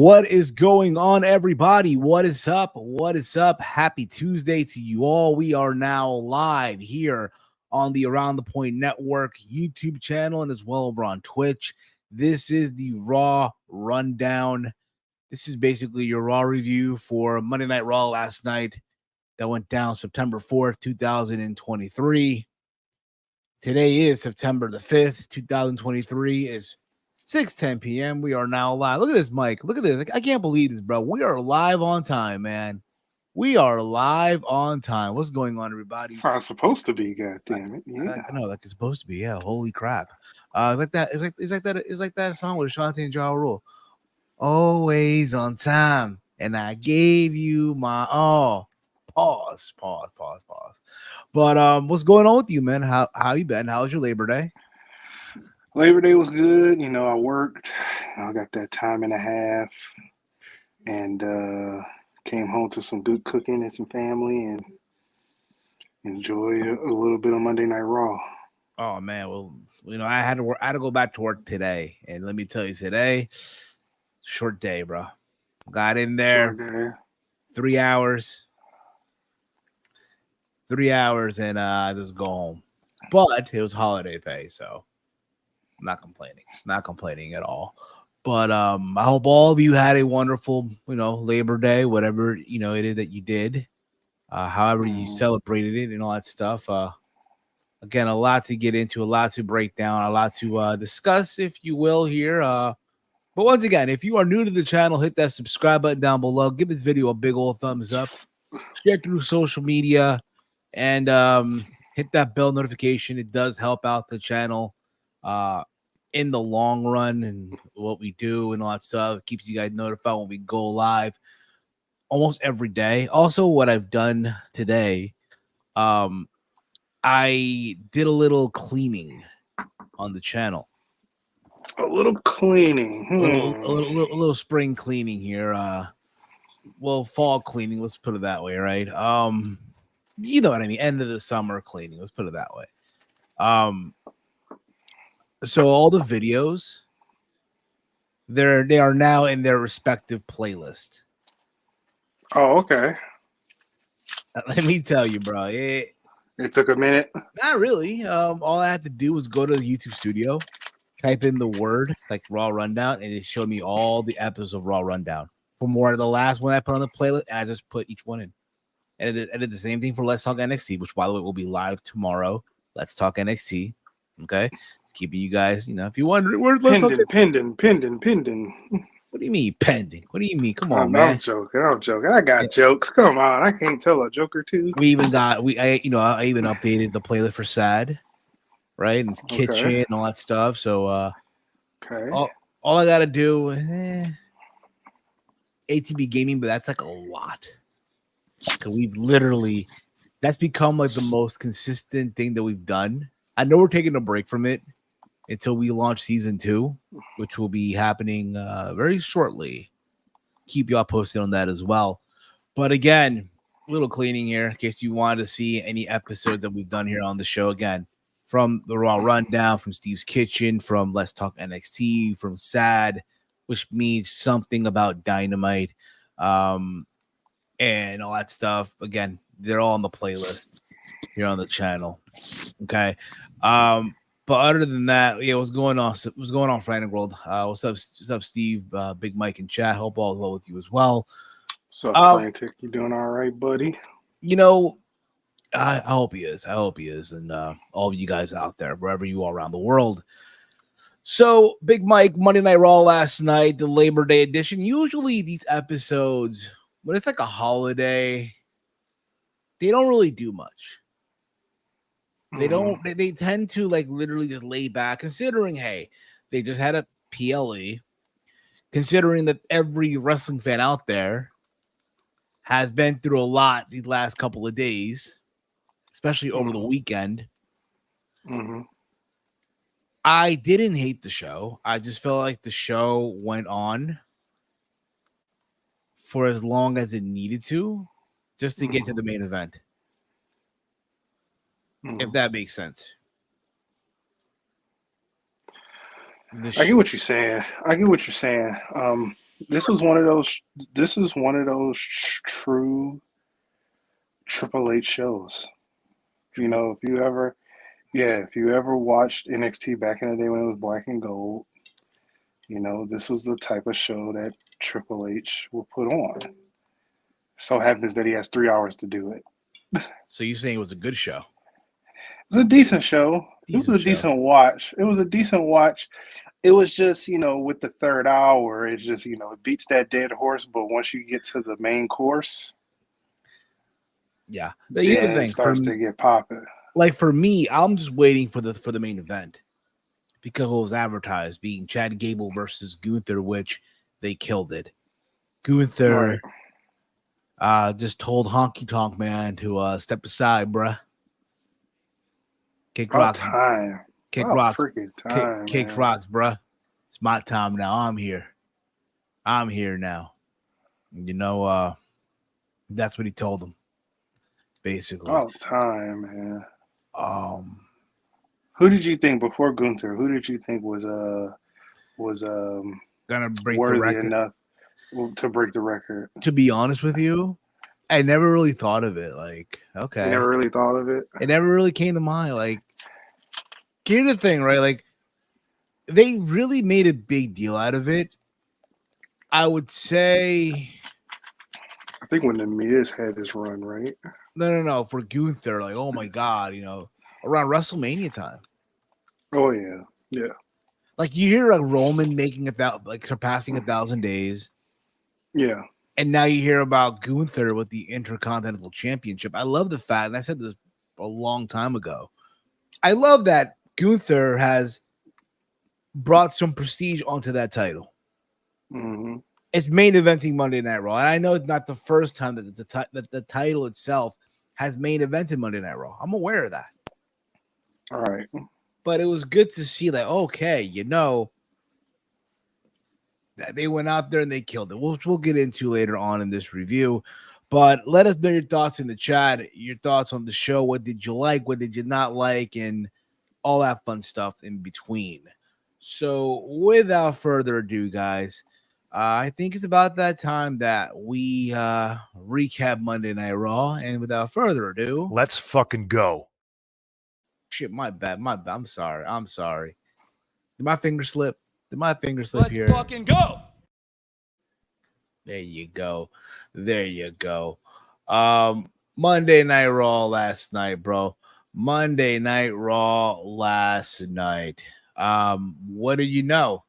What is going on, everybody? What is up? What is up? Happy Tuesday to you all. We are now live here on the Around the Point Network YouTube channel and as well over on Twitch. This is the Raw Rundown. This is basically your Raw review for Monday Night Raw last night that went down September 4th, 2023. Today is September the 5th, 2023. It's 6:10 p.m. We are now live. Look at this, Mike. Look at this. I can't believe this, bro. We are live on time, man. We are live on time. What's going on, everybody? That's how it's supposed to be. God damn it! Yeah, I know, like it's supposed to be. Yeah, holy crap. It's like that. It's like that song with Ashanti and Ja Rule. Always on time, and I gave you my all. Pause. But what's going on with you, man? How you been? How was your Labor Day? Labor Day was good. You know, I worked. I got that time and a half, and came home to some good cooking and some family, and enjoyed a little bit of Monday Night Raw. Oh man, well, you know, I had to work. I had to go back to work today, and let me tell you, today, short day, bro. Got in there, 3 hours, and I just go home. But it was holiday pay, so I'm not complaining at all. But I hope all of you had a wonderful, Labor Day, whatever it is that you did, however you celebrated it, and all that stuff. Again, a lot to get into, a lot to break down, a lot to discuss, if you will, here. But once again, if you are new to the channel, hit that subscribe button down below. Give this video a big old thumbs up. Share through social media, and hit that bell notification. It does help out the channel in the long run, and what we do and all that stuff. It keeps you guys notified when we go live almost every day. Also, what I've done today, I did a little cleaning on the channel. A little cleaning. A little spring cleaning here. Well, fall cleaning, let's put it that way, right? You know what I mean? End of the summer cleaning, let's put it that way. So all the videos, they are now in their respective playlist. Oh, okay. Let me tell you, bro. It took a minute. Not really. All I had to do was go to the YouTube studio, type in the word like Raw Rundown, and it showed me all the episodes of Raw Rundown. From more the last one I put on the playlist, and I just put each one in. And I did the same thing for Let's Talk NXT, which, by the way, will be live tomorrow. Let's Talk NXT. Okay, just keeping you guys, if you wonder where's Let's Talk pending. What do you mean pending? What do you mean? Come on, man. I'm joking. I got jokes. Come on, I can't tell a joke or two. I even updated the playlist for Sad, right? And Kitchen and all that stuff. So, okay. All I gotta do, ATB Gaming, but that's like a lot. Because that's become like the most consistent thing that we've done. I know we're taking a break from it until we launch season 2, which will be happening very shortly. Keep y'all posted on that as well. But again, a little cleaning here in case you want to see any episodes that we've done here on the show. Again, from the Raw Rundown, from Steve's Kitchen, from Let's Talk NXT, from Sad, which means something about Dynamite, and all that stuff. Again, they're all on the playlist here on the channel. Okay. But other than that, yeah, what's going on? What's going on, Frantic World? What's up, Steve? Big Mike and chat. Hope all is well with you as well. What's up, Frantic? You doing all right, buddy? I hope he is. And all of you guys out there, wherever you are around the world. So, Big Mike, Monday Night Raw last night, the Labor Day edition. Usually these episodes, when it's like a holiday, they don't really do much. They tend to like literally just lay back, considering, hey, they just had a PLE, considering that every wrestling fan out there has been through a lot these last couple of days, especially over the weekend. I didn't hate the show. I just felt like the show went on for as long as it needed to, just to get to the main event. If that makes sense. I get what you're saying. This was one of those. This is one of those true Triple H shows. You know, if you ever watched NXT back in the day when it was black and gold, you know, this was the type of show that Triple H will put on. So happens that he has 3 hours to do it. So you're saying it was a good show? It was a decent show. Decent It was a show. decent watch. It was a decent watch. It was just, you know, with the third hour, it's just, you know, it beats that dead horse. But once you get to the main course, Yeah. then Here's the it thing. starts to get popping. Like for me, I'm just waiting for the main event because it was advertised being Chad Gable versus Gunther, which they killed it. Gunther just told Honky Tonk Man to step aside, bruh. Kick About rocks, time. kick About rocks, freaking time, kick man. rocks, bruh. It's my time now. I'm here now. You know, that's what he told him, basically. About time, man. Um, Who did you think before Gunther? Who did you think was gonna break the worthy record. enough to break the record? To be honest with you, I never really thought of it. Like, okay, You never really thought of it. It never really came to mind. Like, here's the thing, right? Like, they really made a big deal out of it. I would say, I think when the Miz had his run, right? no. For Gunther, like, oh my god, you know, around WrestleMania time. Oh yeah, yeah, Like you hear like Roman making surpassing 1,000 days, yeah. and now you hear about Gunther with the Intercontinental Championship. I love the fact, and I said this a long time ago. I love that Gunther has brought some prestige onto that title. Mm-hmm. It's main eventing Monday Night Raw, and I know it's not the first time that the title itself has main evented Monday Night Raw. I'm aware of that. All right. But it was good to see, like, okay, you know, that they went out there and they killed it. We'll get into later on in this review. But let us know your thoughts in the chat, your thoughts on the show. What did you like? What did you not like? And all that fun stuff in between. So without further ado, guys, I think it's about that time that we recap Monday Night Raw. And without further ado, let's fucking go. Shit, my bad. I'm sorry. Did my finger slip? Let's here? Let's fucking go. There you go. Monday Night Raw last night, bro. Monday Night Raw last night. What do you know?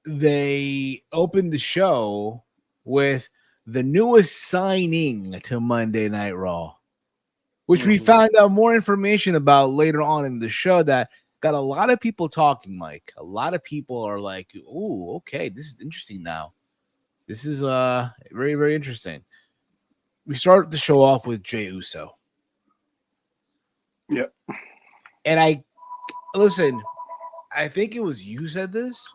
They opened the show with the newest signing to Monday Night Raw, which we found out more information about later on in the show that got a lot of people talking, Mike. A lot of people are like, "Ooh, okay, this is interesting now. This is very, very interesting." We start the show off with Jey Uso. Yep. And I think it was you said this,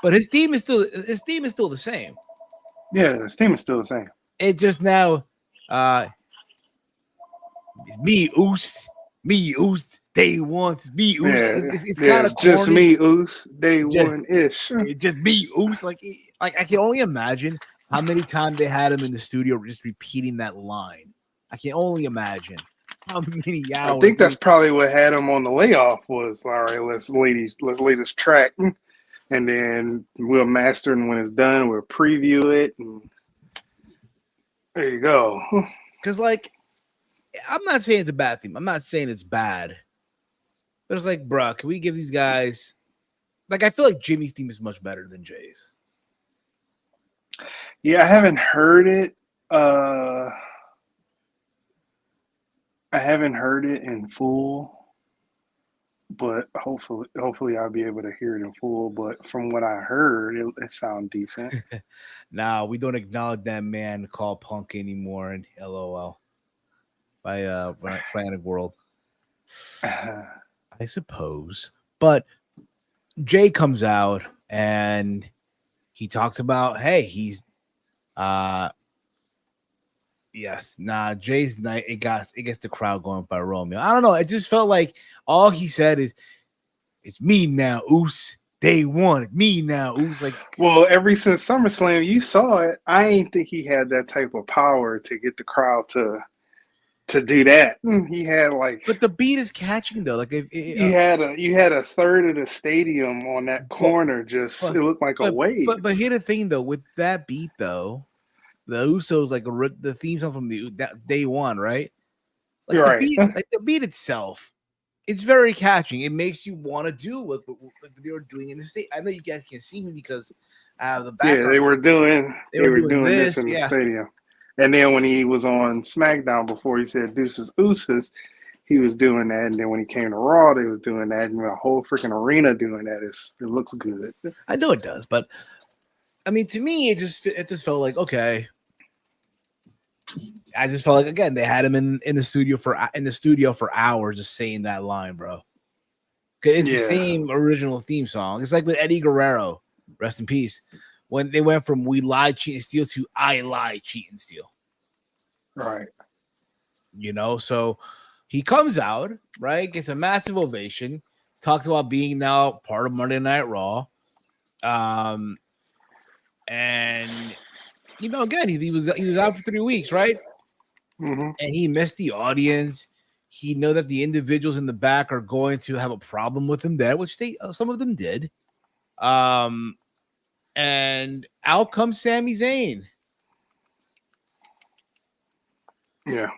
but his team is still the same. Yeah, his team is still the same. It just now it's me, Oos, day one. It's me, Oos. Yeah, It's kind of just me, Oos, day one ish. It's just me, Oos. Like I can only imagine how many times they had him in the studio just repeating that line. I can only imagine how many hours. I think that's probably what had him on the layoff was, all right, let's lay this track, and then we'll master, and when it's done, we'll preview it, and there you go. Because, like, I'm not saying it's a bad thing. I'm not saying it's bad. But it's like, bruh, can we give these guys... Like, I feel like Jimmy's team is much better than Jay's. Yeah, I haven't heard it. I haven't heard it in full, but hopefully I'll be able to hear it in full. But from what I heard, it sounds decent. Nah, we don't acknowledge that man called Punk anymore in LOL by Frantic World. I suppose. But Jay comes out and he talks about, hey, he's Jay's night. It gets the crowd going by Romeo. I don't know. It just felt like all he said is, "It's me now, Oos. They wanted me now. It was like, Well, ever since SummerSlam, you saw it. I ain't think he had that type of power to get the crowd to do that. He had like but the beat is catching though. Like if you had a third of the stadium on that but, corner. Just but it looked like a wave. but here's the thing though, with that beat though, the Usos like the theme song from that day one, right? You're right. Like the beat itself, it's very catching. It makes you want to do what they were doing in the state. I know you guys can't see me because the Yeah, background. they were doing this this, in the yeah. stadium. And then when he was on SmackDown before he said Deuces Ooses, he was doing that. And then when he came to Raw, they was doing that. And the whole freaking arena doing that. It looks good. I know it does, but I mean, to me, it just felt like okay. I just felt like again they had him in the studio for hours just saying that line, bro. It's the same original theme song. It's like with Eddie Guerrero, rest in peace, when they went from "We Lie, Cheat, and Steal" to "I Lie, Cheat, and Steal." Right. You know, so he comes out, right, gets a massive ovation, talks about being now part of Monday Night Raw, and you know, again, he was out for 3 weeks, right? Mm-hmm. And he missed the audience. He know that the individuals in the back are going to have a problem with him there, which some of them did. And out comes Sami Zayn. Yeah.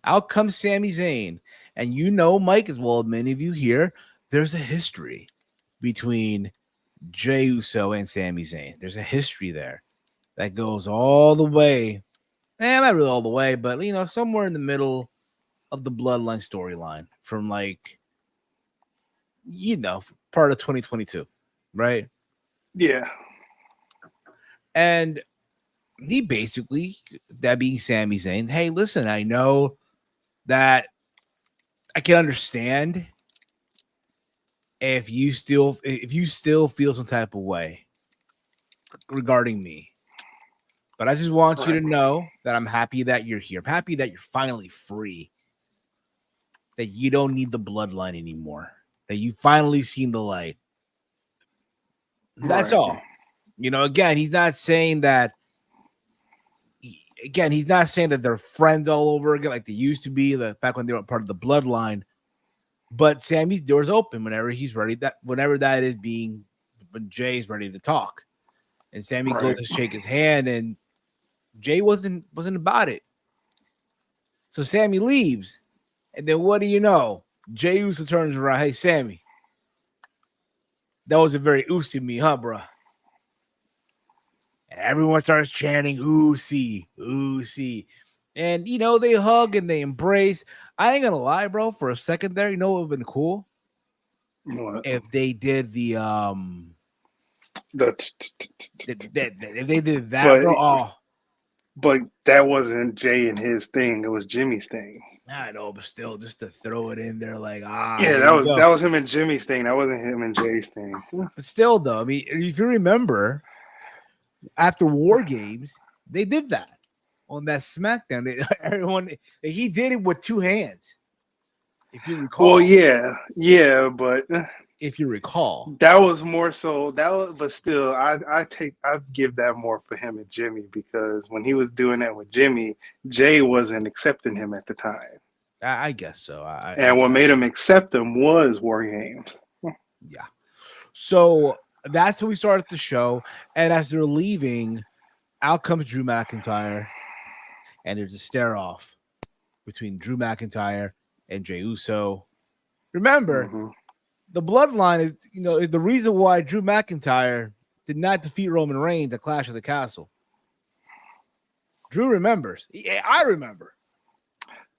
Out comes Sami Zayn. And you know, Mike, as well as many of you here, there's a history between Jey Uso and Sami Zayn. There's a history there that goes all the way, not really all the way, but you know, somewhere in the middle of the bloodline storyline from like, you know, part of 2022, right? Yeah. And he basically, that being Sami Zayn, hey, listen, I know that I can understand if you still feel some type of way regarding me. But I just want you to know that I'm happy that you're here. I'm happy that you're finally free. That you don't need the bloodline anymore. That you finally seen the light. That's all. You know, again, he's not saying that. Again, he's not saying that they're friends all over again like they used to be, like back when they were part of the bloodline. But Sammy's door's open whenever he's ready. Whenever that is when Jay's ready to talk, and Sammy goes to shake his hand, and Jay wasn't about it. So Sammy leaves, and then what do you know? Jay Uso turns around, hey Sammy, that was a very Uso me, huh, bro? And everyone starts chanting Usi, Usi. And you know, they hug and they embrace. I ain't gonna lie, bro. For a second there, you know what would have been cool? What? If they did the if they did that, bro. Oh, but that wasn't Jay and his thing. It was Jimmy's thing. I know, but still, just to throw it in there, like Yeah, here you go. that was him and Jimmy's thing. That wasn't him and Jay's thing. But still, though, I mean, if you remember, after War Games, they did that on that SmackDown. Everyone, he did it with two hands. If you recall. Well, yeah, but if you recall, that was more so. But still, I give that more for him and Jimmy, because when he was doing that with Jimmy, Jay wasn't accepting him at the time. I guess so. And what made him accept him was War Games. Yeah. So that's how we started the show. And as they're leaving, out comes Drew McIntyre, and there's a stare off between Drew McIntyre and Jey Uso. Remember, the bloodline is the reason why Drew McIntyre did not defeat Roman Reigns at Clash of the Castle. Drew remembers. I remember.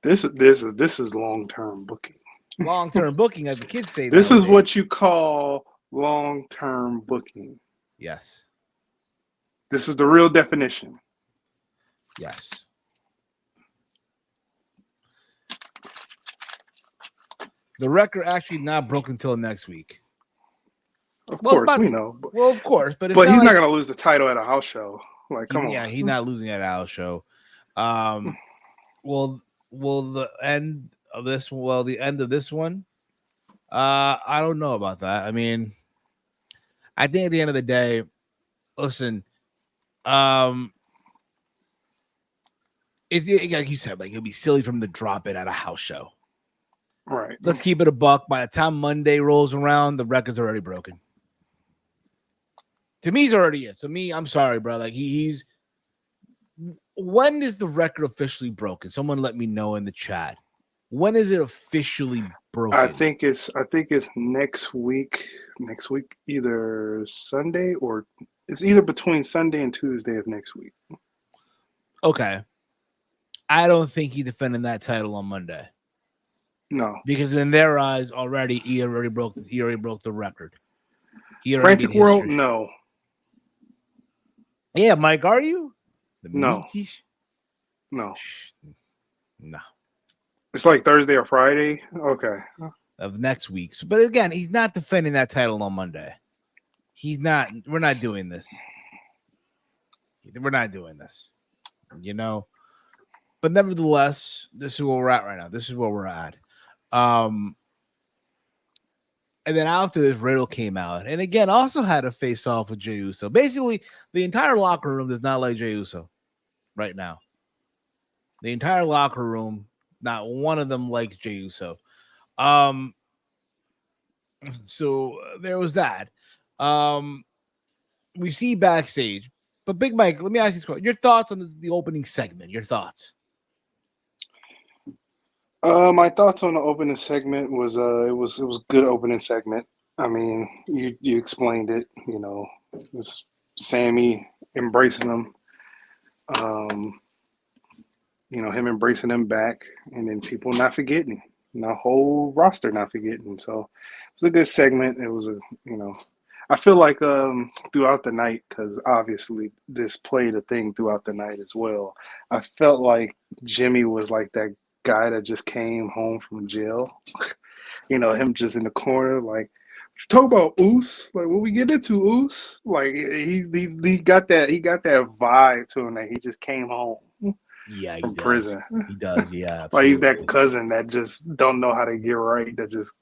This is long-term booking. Long-term booking, as the kids say. This nowadays is what you call long-term booking. Yes. This is the real definition. Yes. The record actually not broken until next week. Of course, we know. Well, of course, but he's not going to lose the title at a house show. Like, come on. Yeah, he's not losing at a house show. Well, the end of this. Well, the end of this one. I don't know about that. I mean, I think at the end of the day, listen, it's like you said, like it'll be silly for him to drop it at a house show. Right. Let's keep it a buck. By the time Monday rolls around, the record's already broken. To me, he's already it. So me, I'm sorry, bro. Like he's. When is the record officially broken? Someone let me know in the chat. When is it officially broken? I think it's next week. Next week, either Sunday or it's either between Sunday and Tuesday of next week. Okay. I don't think he's defending that title on Monday. No. Because in their eyes, he already broke the record. He already Frantic did World, history. no. Yeah, Mike, are you? No. No. No. It's like Thursday or Friday. Okay. Of next week. But again, he's not defending that title on Monday. He's not. We're not doing this. We're not doing this. You know. But nevertheless, this is where we're at right now. This is where we're at. And then after this, Riddle came out, and again, also had a face-off with Jey Uso. Basically, the entire locker room does not like Jey Uso right now. The entire locker room, not one of them likes Jey Uso. So there was that. We see backstage, but Big Mike, let me ask you this question. Your thoughts on the opening segment? Your thoughts? My thoughts on the opening segment was it was good opening segment. I mean, you explained it. You know, it was Sammy embracing him. You know, him embracing him back, and then people not forgetting, the whole roster not forgetting. So it was a good segment. It was I feel like throughout the night, because obviously this played a thing throughout the night as well. I felt like Jimmy was like that guy that just came home from jail. You know, him just in the corner, like, talk about Oos. Like, what we get into Oos? Like, he got that vibe to him that he just came home. Yeah, from prison. He does. Yeah, like he's that cousin that just don't know how to get right. That just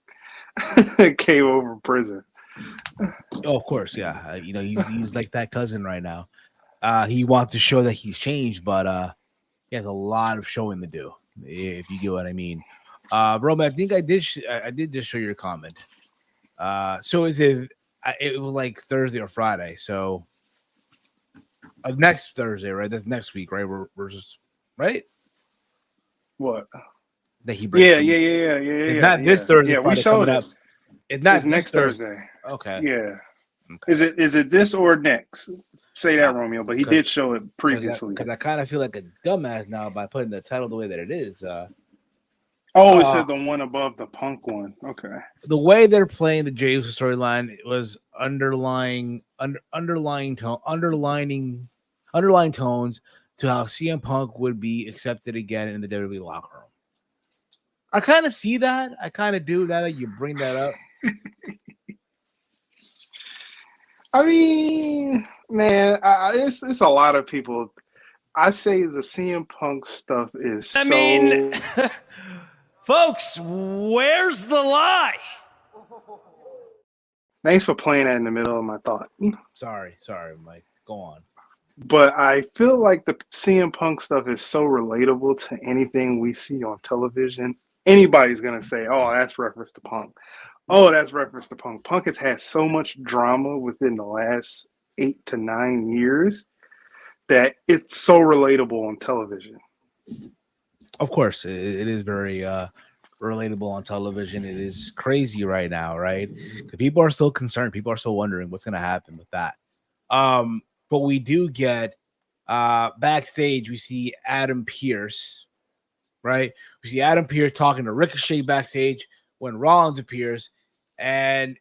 came over from prison. Oh, of course, yeah. You know, he's like that cousin right now. He wants to show that he's changed, but he has a lot of showing to do. If you get what I mean, Roman. I think I did just show your comment. So is it? It was like Thursday or Friday. So next Thursday, right? That's next week, right? We're just right. What? That he breaks. Yeah. It's not this Thursday. Yeah, Friday we showed coming it. up. It's not it's next Thursday. Okay. Yeah. Okay. Is it this or next? Say that, Romeo. But he did show it previously. Because I kind of feel like a dumbass now by putting the title the way that it is. It said the one above the Punk one. Okay. The way they're playing the Jey Uso storyline was underlying tones to how CM Punk would be accepted again in the WWE locker room. I kind of see that. I kind of do that. You bring that up. I mean, man, it's a lot of people. I say the CM Punk stuff is folks, where's the lie? Thanks for playing that in the middle of my thought. Sorry, Mike. Go on. But I feel like the CM Punk stuff is so relatable to anything we see on television. Anybody's going to say, oh, that's reference to Punk. Oh, that's reference to Punk. Punk has had so much drama within the last 8 to 9 years that it's so relatable on television. Of course, it is very relatable on television. It is crazy right now, right? People are still concerned. People are still wondering what's going to happen with that. But we do get backstage. We see Adam Pearce, right? We see Adam Pearce talking to Ricochet backstage when Rollins appears, and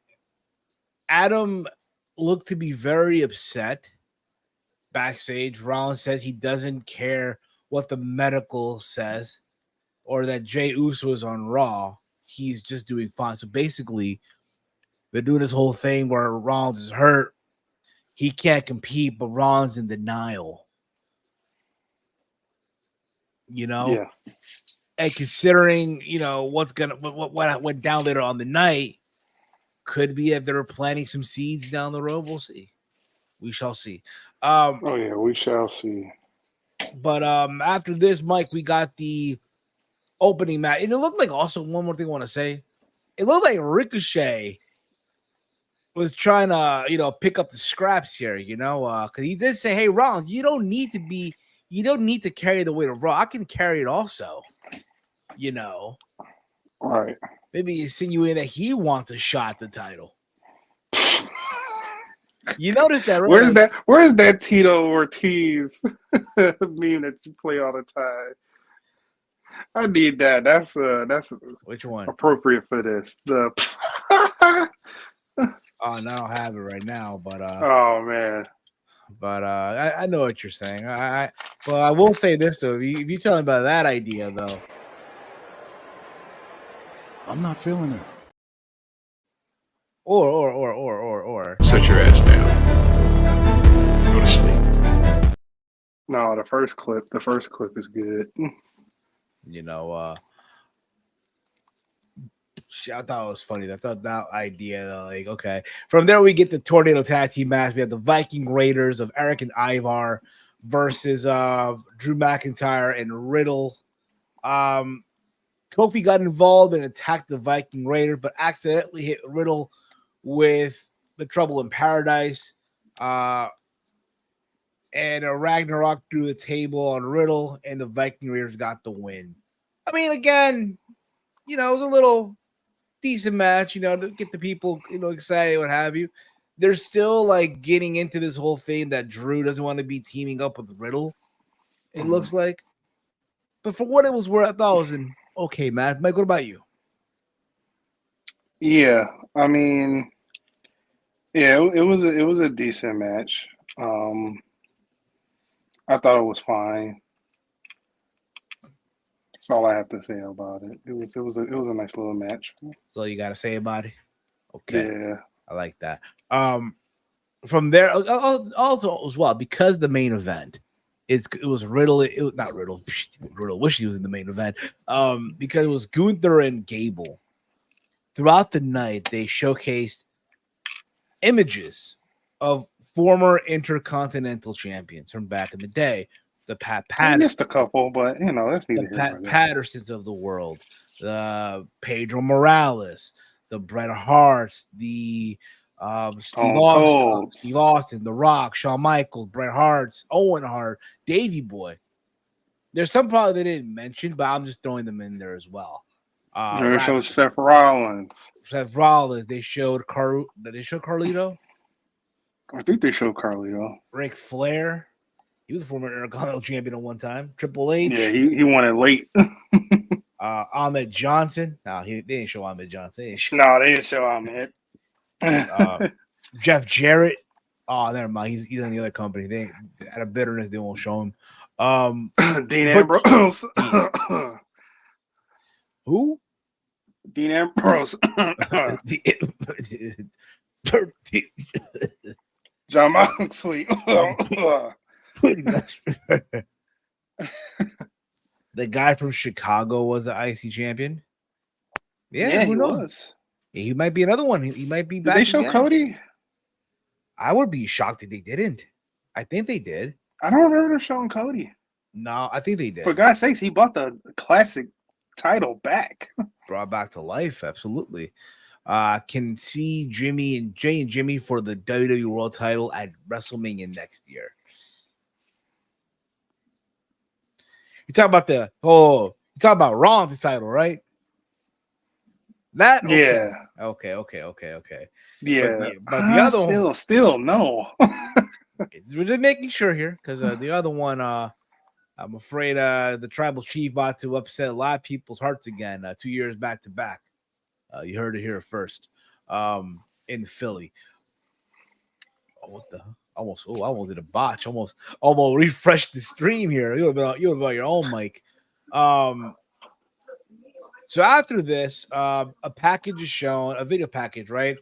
Adam looked to be very upset backstage. Rollins says he doesn't care what the medical says or that Jey Uso is on Raw. He's just doing fine. So basically, they're doing this whole thing where Rollins is hurt. He can't compete, but Rollins in denial. You know? Yeah. And considering, what went down later on the night, Could be if they're planting some seeds down the road. We'll see. We shall see. Oh yeah, we shall see. But after this, Mike, we got the opening match. And it looked like also one more thing I want to say. It looked like Ricochet was trying to, pick up the scraps here, because he did say, "Hey, Rollins, you don't need to carry the weight of Raw. I can carry it also." Right. Maybe insinuating that he wants a shot at the title. You notice that, right? Where's that Tito Ortiz meme that you play all the time? I need that. That's Which one? appropriate for this. The Oh, no, I don't have it right now, but oh man. But I know what you're saying. But I will say this though: if you tell me about that idea, though, I'm not feeling it. or Sit your ass down. Go to sleep. No, the first clip is good. I thought it was funny. I thought that idea, like, okay. From there, we get the Tornado Tag Team match. We have the Viking Raiders of Eric and Ivar versus Drew McIntyre and Riddle. Kofi got involved and attacked the Viking Raider, but accidentally hit Riddle with the Trouble in Paradise. And a Ragnarok threw the table on Riddle, and the Viking Raiders got the win. I mean, again, it was a little decent match, to get the people, excited, what have you. They're still like getting into this whole thing that Drew doesn't want to be teaming up with Riddle. It looks like, but for what it was worth, I thought it was an okay match. Mike, what about you? Yeah, I mean, yeah, it was a decent match. I thought it was fine. That's all I have to say about it. It was a nice little match. That's all you got to say about it. Okay, Yeah. I like that. From there, also as well, because the main event it was Riddle. It was not Riddle. Riddle wish he was in the main event. Because it was Gunther and Gable. Throughout the night, they showcased images of former Intercontinental champions from back in the day. The Pat I Patterson, missed a couple, but that's neither the here Pat nor there. Pattersons of the world, the Pedro Morales, the Bret Harts, the Steve Austin, The Rock, Shawn Michaels, Bret Hart, Owen Hart, Davey Boy. There's some probably they didn't mention, but I'm just throwing them in there as well. They showed Seth Rollins. They showed Carlito. I think they showed Carlito. Ric Flair. He was a former Intercontinental champion at one time. Triple H. Yeah, he won it late. Ahmed Johnson. No, they didn't show Ahmed Johnson. No, they didn't show Ahmed. Jeff Jarrett. Oh, never mind. He's in the other company. They out of bitterness, they won't show him. Dean Ambrose. Who? Dean Ambrose. John Moxley. The guy from Chicago was the IC champion. Yeah, who he knows? was. He might be another one. He might be back. Did they show again. Cody? I would be shocked if they didn't. I think they did. I don't remember them showing Cody. No, I think they did. For God's sakes, he bought the classic title back. Brought back to life, absolutely. Can see Jay and Jimmy for the WWE World Title at WrestleMania next year. You talk about you talk about Rollins' title, right? That okay. Yeah. Okay. Yeah, but the other one, still no. okay, we're just making sure here because the other one, I'm afraid the Tribal Chief about to upset a lot of people's hearts again. 2 years back to back. You heard it here first. In Philly. Oh, what the? I almost did a botch. Almost refreshed the stream here. You were about your own mic. So after this, a package is shown, a video package, right?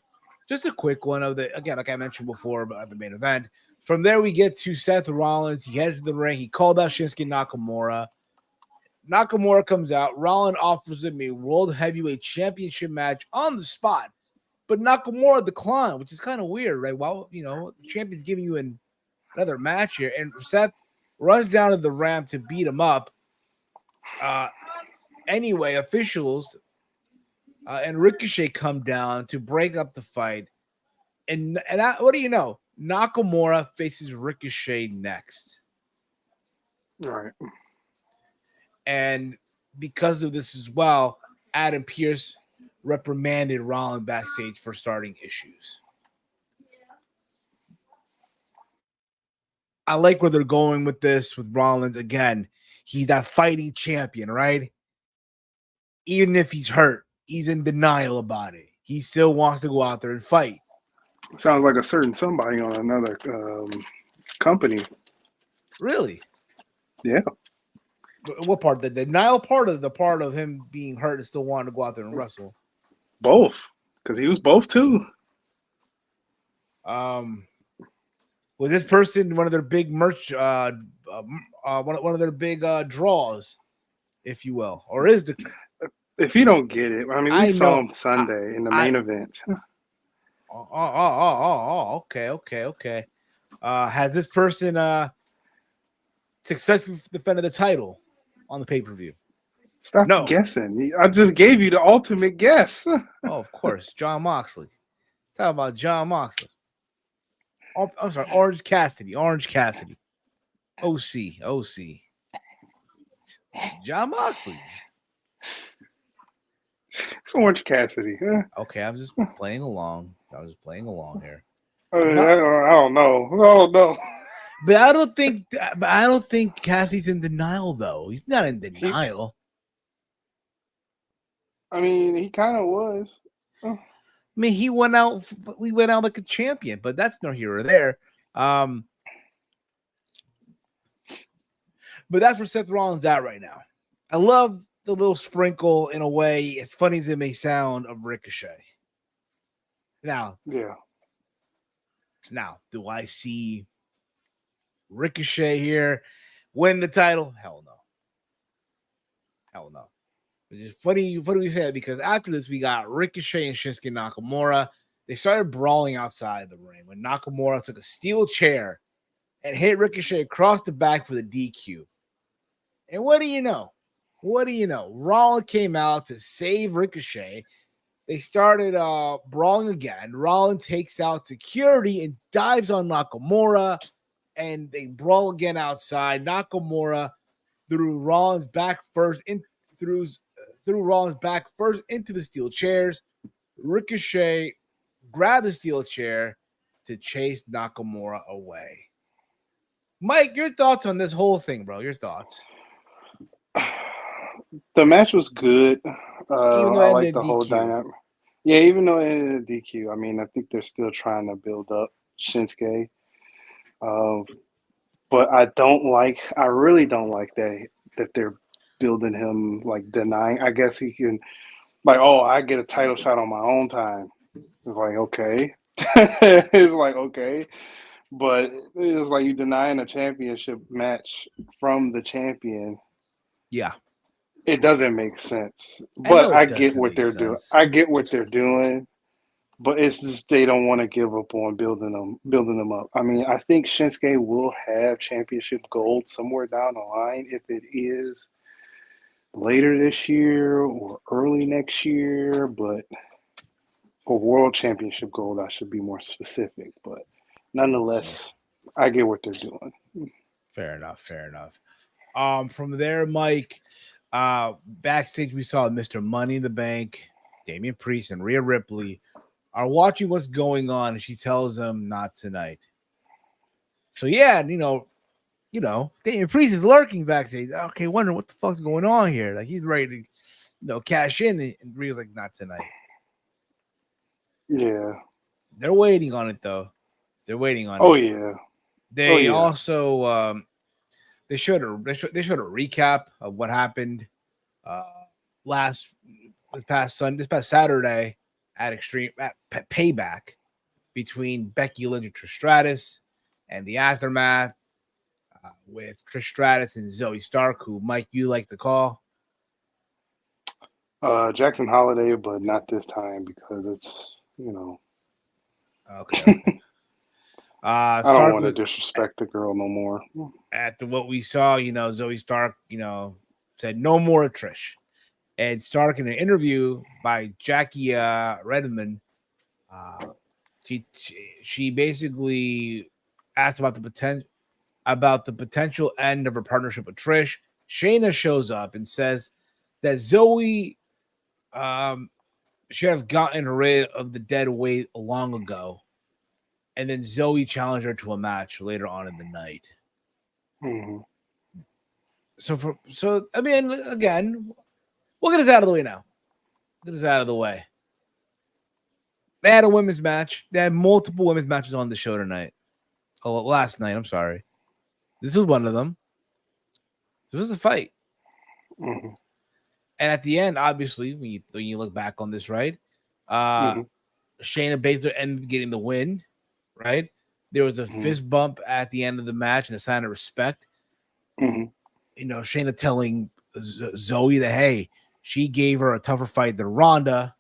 Just a quick one of the, again, like I mentioned before, about the main event. From there, we get to Seth Rollins. He headed to the ring. He called out Shinsuke Nakamura. Nakamura comes out. Rollins offers him a World Heavyweight Championship match on the spot. But Nakamura declined, which is kind of weird, right? Well, the champion's giving you another match here, and Seth runs down to the ramp to beat him up. Anyway, officials and Ricochet come down to break up the fight. And what do you know? Nakamura faces Ricochet next. All right. And because of this as well, Adam Pearce reprimanded Rollins backstage for starting issues. I like where they're going with this with Rollins. Again, he's that fighting champion, right? Even if he's hurt, he's in denial about it. He still wants to go out there and fight. Sounds like a certain somebody on another company. Really? Yeah. What part? The denial part, of the part of him being hurt and still wanting to go out there and wrestle? Both, because he was both too. Was this person one of their big merch? One of their big draws, if you will, or is the? If you don't get it, I mean, we saw him Sunday in the main event. Okay. Has this person successfully defended the title on the pay-per-view? Stop guessing. I just gave you the ultimate guess. Oh, of course. John Moxley. Talk about John Moxley. Oh, I'm sorry. Orange Cassidy. OC. John Moxley. It's Orange Cassidy. Huh? Okay, I'm just playing along. Here. I don't know. Oh no. But I don't think Cassie's in denial though. He's not in denial. I mean, he kind of was. I mean, we went out like a champion, but that's no here or there. But that's where Seth Rollins at right now. I love the little sprinkle in a way, as funny as it may sound, of Ricochet. Now, do I see Ricochet here win the title? Hell no. Which is funny we say that because after this, we got Ricochet and Shinsuke Nakamura. They started brawling outside the ring when Nakamura took a steel chair and hit Ricochet across the back for the DQ. And what do you know? Rollins came out to save Ricochet. They started brawling again. Rollins takes out security and dives on Nakamura, and they brawl again outside. Nakamura threw Rollins back first threw Rollins back first into the steel chairs. Ricochet grabbed the steel chair to chase Nakamura away. Mike, your thoughts on this whole thing, bro? Your thoughts? The match was good. Even though I it like ended the whole DQ. dynamic. Yeah, even though it ended DQ. I mean, I think they're still trying to build up Shinsuke. But I really don't like that they're building him, like denying. I guess he can, like, oh, I get a title shot on my own time. It's like, okay. It's like, okay. But it's like you denying a championship match from the champion. Yeah. It doesn't make sense. But I get what they're doing. I get what they're doing. But it's just they don't want to give up on building them up. I mean, I think Shinsuke will have championship gold somewhere down the line. If it is later this year or early next year, but for world championship gold, I should be more specific. But nonetheless, I get what they're doing. Fair enough. From there, Mike, backstage we saw Mr. Money in the Bank, Damian Priest, and Rhea Ripley are watching what's going on, and she tells them not tonight. So yeah, Damian Priest is lurking backstage. Okay, wondering what the fuck's going on here. Like he's ready to, cash in, and Rhea's like, not tonight. Yeah, they're waiting on it though. Yeah. They also they showed a recap of what happened this past Saturday at Payback between Becky Lynch and Trish Stratus, and the aftermath with Trish Stratus and Zoe Stark, who Mike you like to call Jackson Holiday, but not this time because it's you know, Okay. I don't Stark want to was disrespect the girl no more. after what we saw. Zoe Stark, said no more Trish. And Stark in an interview by Jackie Redmond, uh, she basically asked about the potential end of her partnership with Trish. Shayna shows up and says that Zoe should have gotten rid of the dead weight long ago, and then Zoe challenged her to a match later on in the night. Mm-hmm. So I mean, again, we'll get this out of the way now. Get this out of the way. They had a women's match. They had multiple women's matches on the show tonight. Oh, last night. I'm sorry. This was one of them. This was a fight. Mm-hmm. And at the end, obviously, when you look back on this, right? Mm-hmm. Shayna Baszler ended up getting the win, right? There was a fist bump at the end of the match and a sign of respect. Mm-hmm. Shayna telling Zoe that, hey, she gave her a tougher fight than Ronda.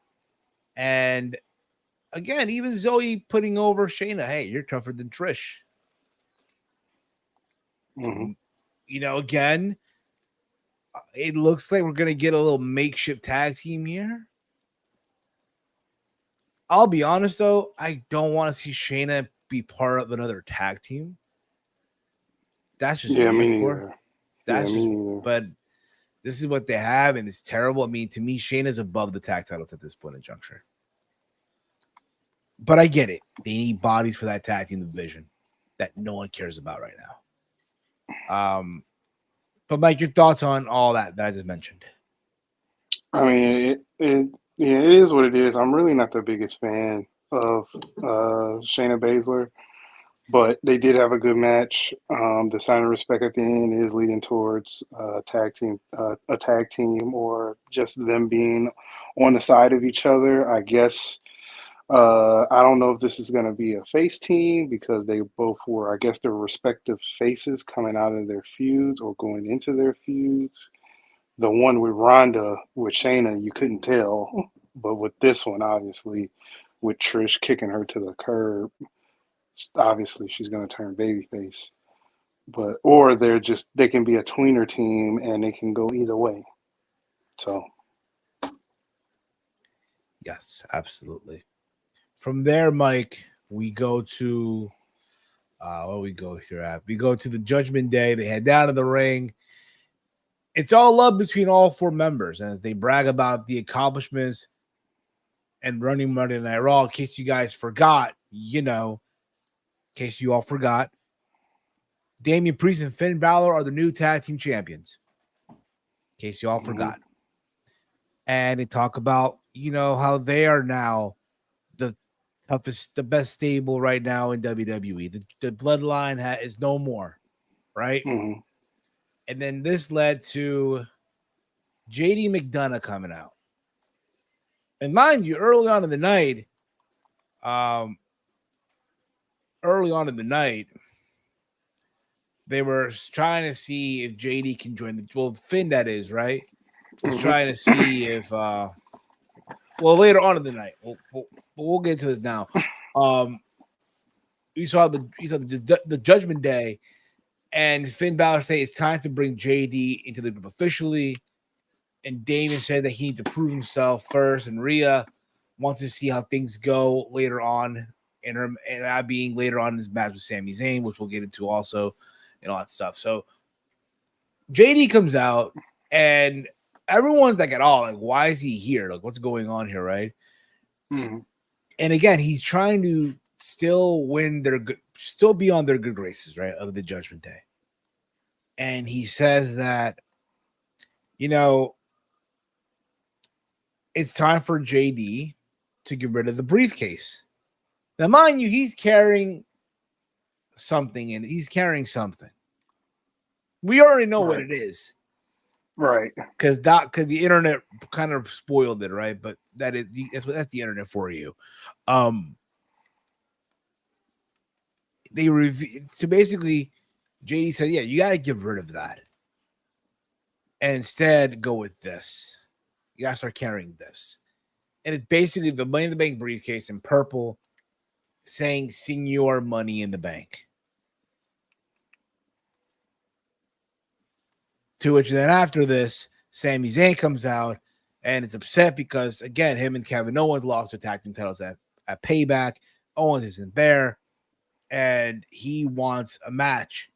And again, even Zoe putting over Shayna, hey, you're tougher than Trish. Mm-hmm. Again, it looks like we're going to get a little makeshift tag team here. I'll be honest, though, I don't want to see Shayna be part of another tag team. That's just Yeah, me, me of course. neither. That's yeah, just, me neither. but this is what they have, and it's terrible. I mean, to me, Shayna's above the tag titles at this point in juncture. But I get it. They need bodies for that tag team division that no one cares about right now. But Mike, your thoughts on all that I just mentioned? I mean, it is what it is. I'm really not the biggest fan of Shayna Baszler, but they did have a good match. The sign of respect at the end is leading towards a tag team, or just them being on the side of each other. I guess. I don't know if this is going to be a face team because they both were, I guess, their respective faces coming out of their feuds or going into their feuds. The one with Ronda, with Shayna, you couldn't tell. But with this one, obviously, with Trish kicking her to the curb, obviously she's going to turn babyface. Or they can be a tweener team and they can go either way. So, Yes, absolutely. From there, Mike, we go to what we go here at? We go to the Judgment Day. They head down to the ring. It's all love between all four members as they brag about the accomplishments and running Monday Night Raw. In case you guys forgot, in case you all forgot, Damian Priest and Finn Balor are the new tag team champions. In case you all forgot. And they talk about, how they are now the toughest, the best stable right now in WWE. The bloodline is no more, right? mm-hmm. And then this led to JD McDonough coming out. And mind you, early on in the night, they were trying to see if JD can join Finn, that is, right? Was trying to see if later on in the night. We'll get to this now. You saw the Judgment Day, and Finn Balor say it's time to bring JD into the group officially. And Damon said that he needs to prove himself first, and Rhea wants to see how things go later on, and that being later on in this match with Sami Zayn, which we'll get into also, and all that stuff. So JD comes out, and everyone's like, why is he here? Like, what's going on here, right? Mm-hmm. And again, he's trying to still still be on their good graces, right, of the Judgment Day. And he says that, it's time for JD to get rid of the briefcase. Now, mind you, he's carrying something, and he's carrying something. We already know what it is. Right. Because the internet kind of spoiled it, right? But that's the internet for you. So basically, JD said, yeah, you got to get rid of that. And instead, go with this. You got to start carrying this. and it's basically the Money in the Bank briefcase in purple saying Senior Money in the Bank. To which then after this, Sami Zayn comes out and is upset because, again, him and Kevin Owens lost their tag team titles at Payback. Owens isn't there, and he wants a match,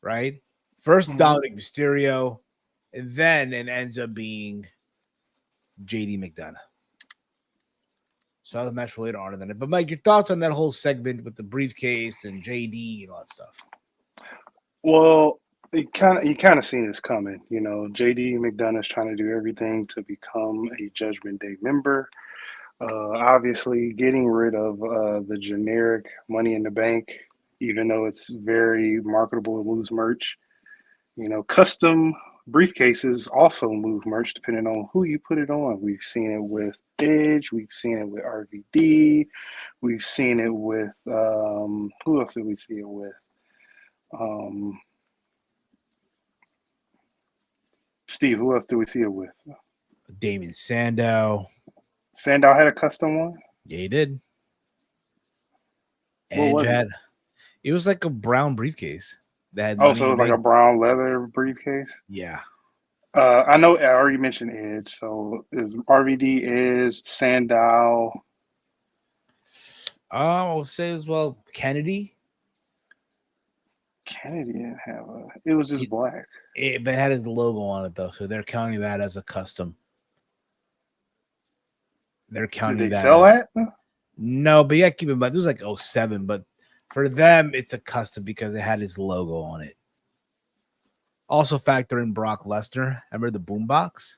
right? First, Dominic Mysterio, and then it ends up being JD McDonough. So the match later on than it. But Mike, your thoughts on that whole segment with the briefcase and JD and all that stuff? Well, you kind of seen this coming. You know, JD McDonough's trying to do everything to become a Judgment Day member. Obviously, getting rid of the generic Money in the Bank, even though it's very marketable and moves merch. You know, custom briefcases also move merch depending on who you put it on. We've seen it with Edge. We've seen it with RVD. We've seen it with who else did we see it with? Steve, who else did we see it with? Damien Sandow. Sandow had a custom one? Yeah, he did. What was it? It was like a brown briefcase. That Oh, so it was like a brown leather briefcase? Yeah. I know I already mentioned Edge. So is RVD, Edge, Sandow. I'll say as well Kennedy. Kennedy didn't have a. It was just black. But it had his logo on it though, so they're counting that as a custom. They're counting Did they that. Sell that? No, but yeah, keep in mind this was like 07, but for them it's a custom because it had his logo on it. Also factor in Brock Lesnar. Remember the boombox?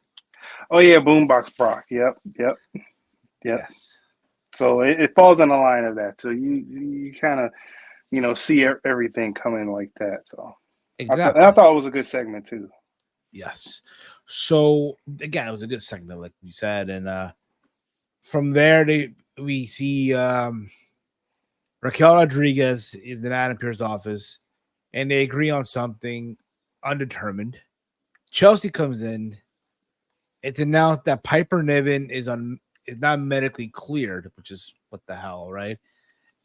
Oh yeah, boombox Brock. Yep. Yes. So it falls in the line of that. So you kind of see everything coming like that. So exactly. I thought it was a good segment too. Yes. So again, it was a good segment, like we said, and from there we see Raquel Rodriguez is in Adam Pearce's office, and they agree on something undetermined. Chelsea comes in. It's announced that Piper Niven is not medically cleared, which is what the hell, right?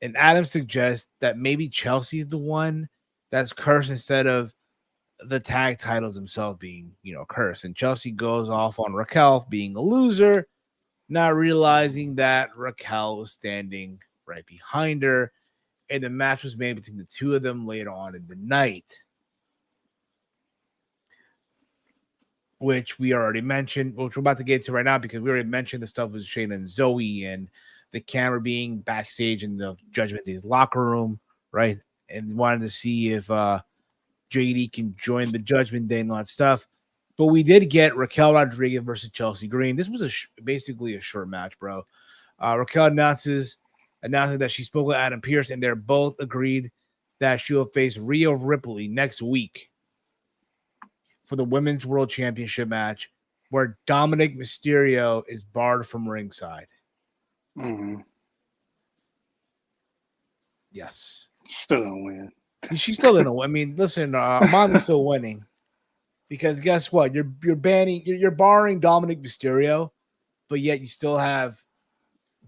And Adam suggests that maybe Chelsea is the one that's cursed instead of the tag titles themselves being, cursed. And Chelsea goes off on Raquel being a loser, not realizing that Raquel was standing right behind her. And the match was made between the two of them later on in the night, which we already mentioned, which we're about to get to right now because we already mentioned the stuff with Shayna and Zoe and the camera being backstage in the Judgment Day's locker room, right? And wanted to see if JD can join the Judgment Day and all that stuff. But we did get Raquel Rodriguez versus Chelsea Green. This was basically a short match, bro. Raquel announcing that she spoke with Adam Pearce, and they're both agreed that she will face Rhea Ripley next week for the Women's World Championship match, where Dominic Mysterio is barred from ringside. Mm-hmm. Yes. Still don't win. She's still gonna win. I mean, listen, Mommy's still winning because guess what? You're barring Dominic Mysterio, but yet you still have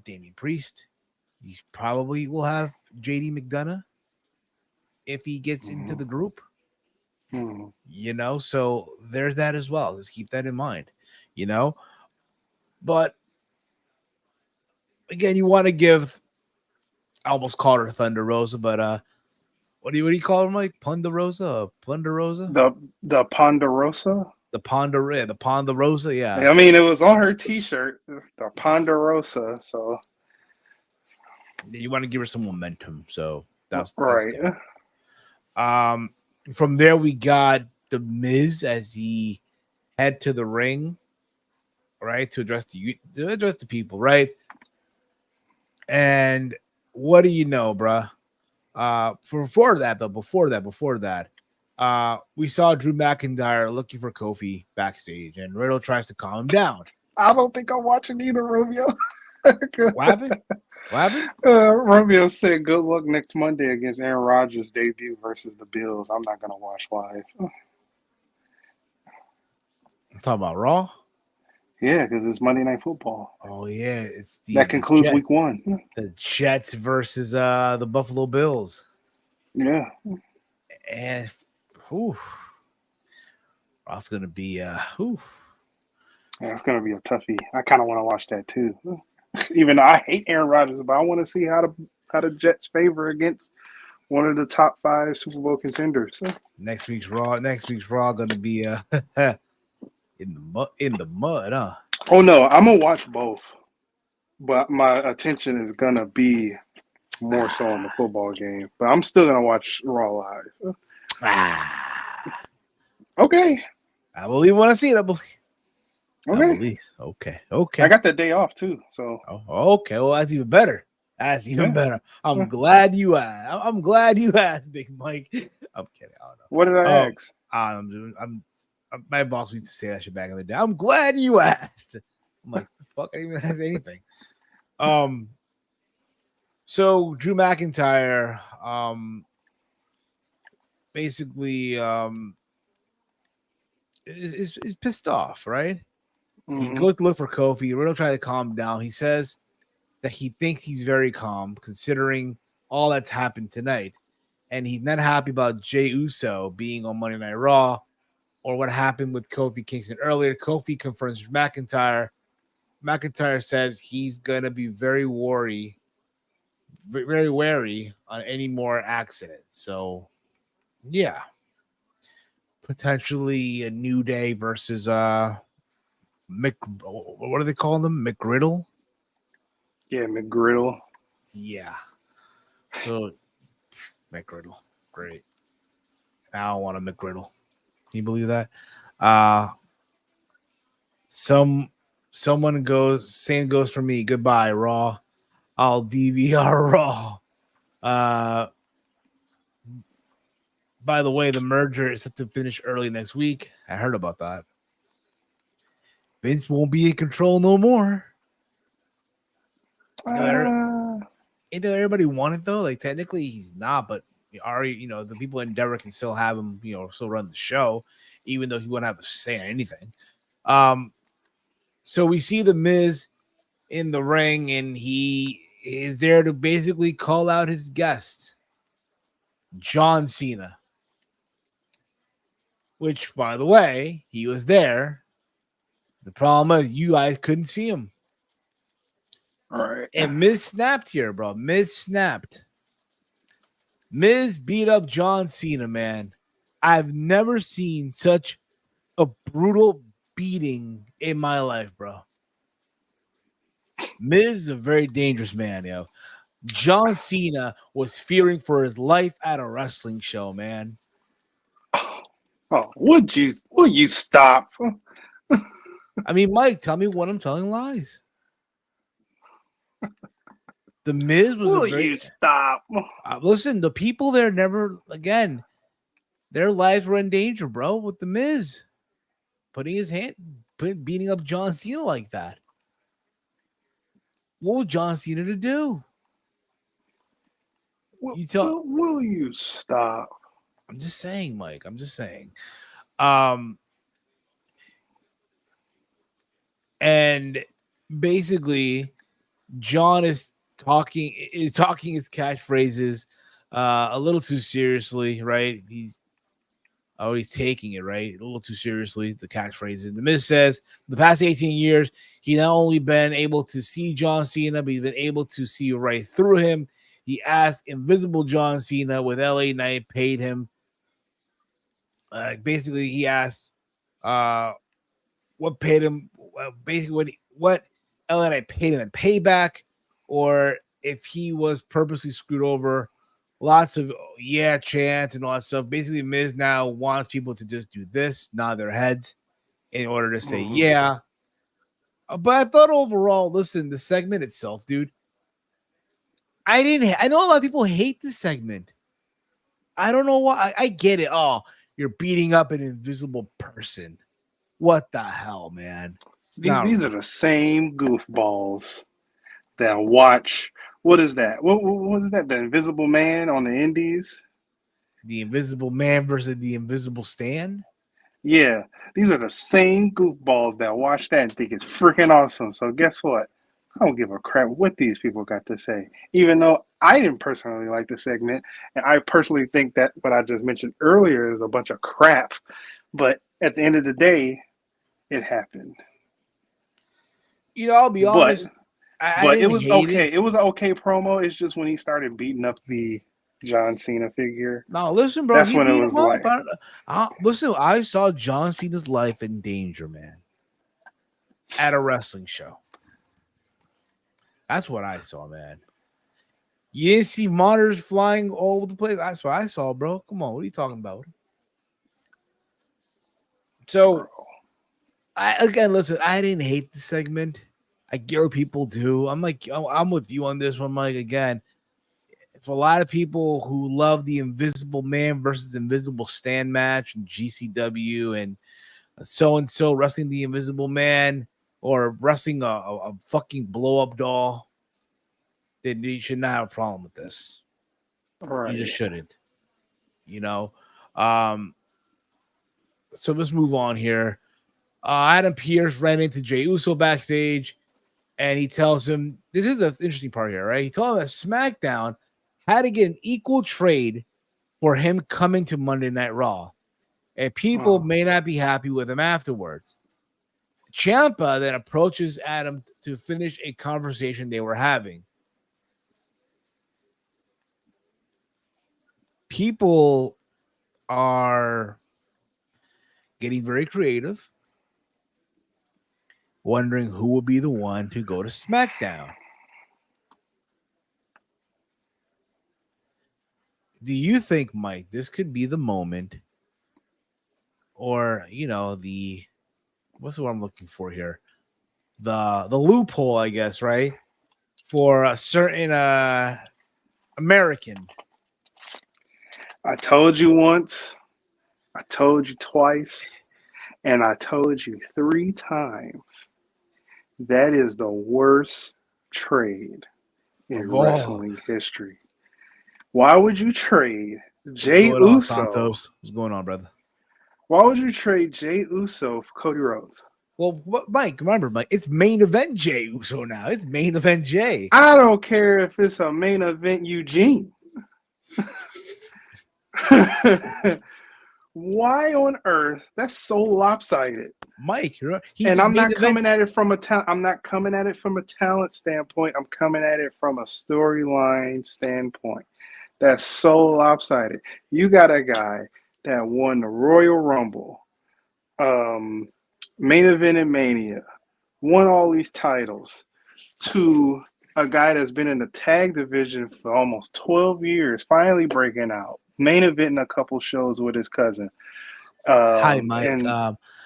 Damian Priest. You probably will have JD McDonough if he gets into the group. So there's that as well. Just keep that in mind, But again, you want to give. I almost called her Thunder Rosa, but what do you call her, Mike? Ponderosa? Ponderosa? The Ponderosa? The Ponderosa, yeah. I mean, it was on her T-shirt, the Ponderosa. So you want to give her some momentum. So that's right. Good. From there, we got the Miz as he head to the ring, right, to address the people, right. And what do you know, bruh? Before that, we saw Drew McIntyre looking for Kofi backstage, and Riddle tries to calm him down. I don't think I'm watching either, Romeo. What happened? Romeo said, "Good luck next Monday against Aaron Rodgers' debut versus the Bills." I'm not gonna watch live. I'm talking about Raw. Yeah, because it's Monday Night Football. Oh yeah, it's That concludes week 1. the Jets versus the Buffalo Bills. Yeah. And whew, that's gonna be whew. Yeah, it's gonna be a toughie. I kind of want to watch that too. Even though I hate Aaron Rodgers, but I want to see how the Jets favor against one of the top 5 Super Bowl contenders. Next week's Raw gonna be in the mud, huh? Oh no, I'm gonna watch both, but my attention is gonna be more so on the football game. But I'm still gonna watch Raw live. Okay. I believe when I see it. I believe. Okay. Okay. I got that day off too, so. Oh, okay. Well, that's even better. That's even better. I'm glad you asked. I'm glad you asked, Big Mike. I'm kidding. I don't know. What did I ask? My boss used to say that shit back in the day. I'm glad you asked. I'm like, the fuck? I didn't even have anything. So Drew McIntyre, basically, is pissed off, right? He goes to look for Kofi. Riddle trying to calm him down. He says that he thinks he's very calm considering all that's happened tonight. And he's not happy about Jey Uso being on Monday Night Raw or what happened with Kofi Kingston earlier. Kofi confronts McIntyre. McIntyre says he's going to be very wary on any more accidents. So, yeah. Potentially a New Day versus what do they call them? McGriddle? Yeah, McGriddle. Yeah. So McGriddle. Great. Now I want a McGriddle. Can you believe that? Someone goes, same goes for me. Goodbye, Raw. I'll DVR Raw. By the way, the merger is set to finish early next week. I heard about that. Vince won't be in control no more. Everybody wanted though. Like technically he's not, but Ari, the people in Endeavor can still have him, still run the show, even though he wouldn't have to say anything. So we see the Miz in the ring, and he is there to basically call out his guest, John Cena. Which, by the way, he was there. The problem is you guys couldn't see him. All right. And Miz snapped here, bro. Miz snapped. Miz beat up John Cena, man. I've never seen such a brutal beating in my life, bro. Miz is a very dangerous man, yo. John Cena was fearing for his life at a wrestling show, man. Oh, would you stop? I mean, Mike, tell me when I'm telling lies. The Miz was. Will you stop? Listen, the people there never again. Their lives were in danger, bro. With the Miz beating up John Cena like that. What was John Cena to do? Will you stop? I'm just saying, Mike. I'm just saying. And basically, John is talking his catchphrases a little too seriously, right? He's taking it right a little too seriously. The catchphrases. The Miz says the past 18 years, he not only been able to see John Cena, but he's been able to see right through him. He asked Invisible John Cena with LA Knight paid him. Basically, he asked what paid him. Basically, what LA Knight paid him in payback, or if he was purposely screwed over. Lots of chants and all that stuff. Basically, Miz now wants people to just do this, nod their heads, in order to say yeah. But I thought overall, listen, the segment itself, dude. I know a lot of people hate this segment. I don't know why. I get it. Oh, you're beating up an invisible person. What the hell, man? These are the same goofballs that watch. What is that? What is that? The Invisible Man on the Indies? The Invisible Man versus the Invisible Stand? Yeah, these are the same goofballs that watch that and think it's freaking awesome. So guess what? I don't give a crap what these people got to say. Even though I didn't personally like the segment, and I personally think that what I just mentioned earlier is a bunch of crap. But at the end of the day, it happened. I'll be But honest. I but it didn't was hate okay. it. It was an okay promo. It's just when he started beating up the John Cena figure. No, listen, bro. That's He when it beat was him up. like, Listen, I saw John Cena's life in danger, man, at a wrestling show. That's what I saw, man. You didn't see monitors flying all over the place. That's what I saw, bro. Come on, what are you talking about? So, listen, I didn't hate the segment. I get what people do. I'm with you on this one, Mike. Again, for a lot of people who love the Invisible Man versus Invisible Stan match and GCW and so and so wrestling the Invisible Man or wrestling a fucking blow up doll, then you should not have a problem with this. right. You just shouldn't. So let's move on here. Adam Pearce ran into Jey Uso backstage, and he tells him, this is the interesting part here, right? He told him that SmackDown had to get an equal trade for him coming to Monday Night Raw, and people may not be happy with him afterwards. Ciampa then approaches Adam to finish a conversation they were having. People are getting very creative, wondering who will be the one to go to SmackDown. Do you think, Mike, this could be the moment, or what's the word I'm looking for here? The loophole, I guess, right? For a certain American. I told you once, I told you twice, and I told you 3 times. That is the worst trade in wrestling history. Why would you trade Jey Uso? Santos? What's going on, brother? Why would you trade Jey Uso for Cody Rhodes? Well, Mike, remember, Mike, it's main event Jey Uso now. It's main event Jey. I don't care if it's a main event Eugene. Why on earth? That's so lopsided, Mike. And I'm not coming at it from a talent standpoint. I'm coming at it from a storyline standpoint. That's so lopsided. You got a guy that won the Royal Rumble, main event in Mania, won all these titles, to a guy that's been in the tag division for almost 12 years, finally breaking out, main eventing a couple shows with his cousin. Hi, Mike.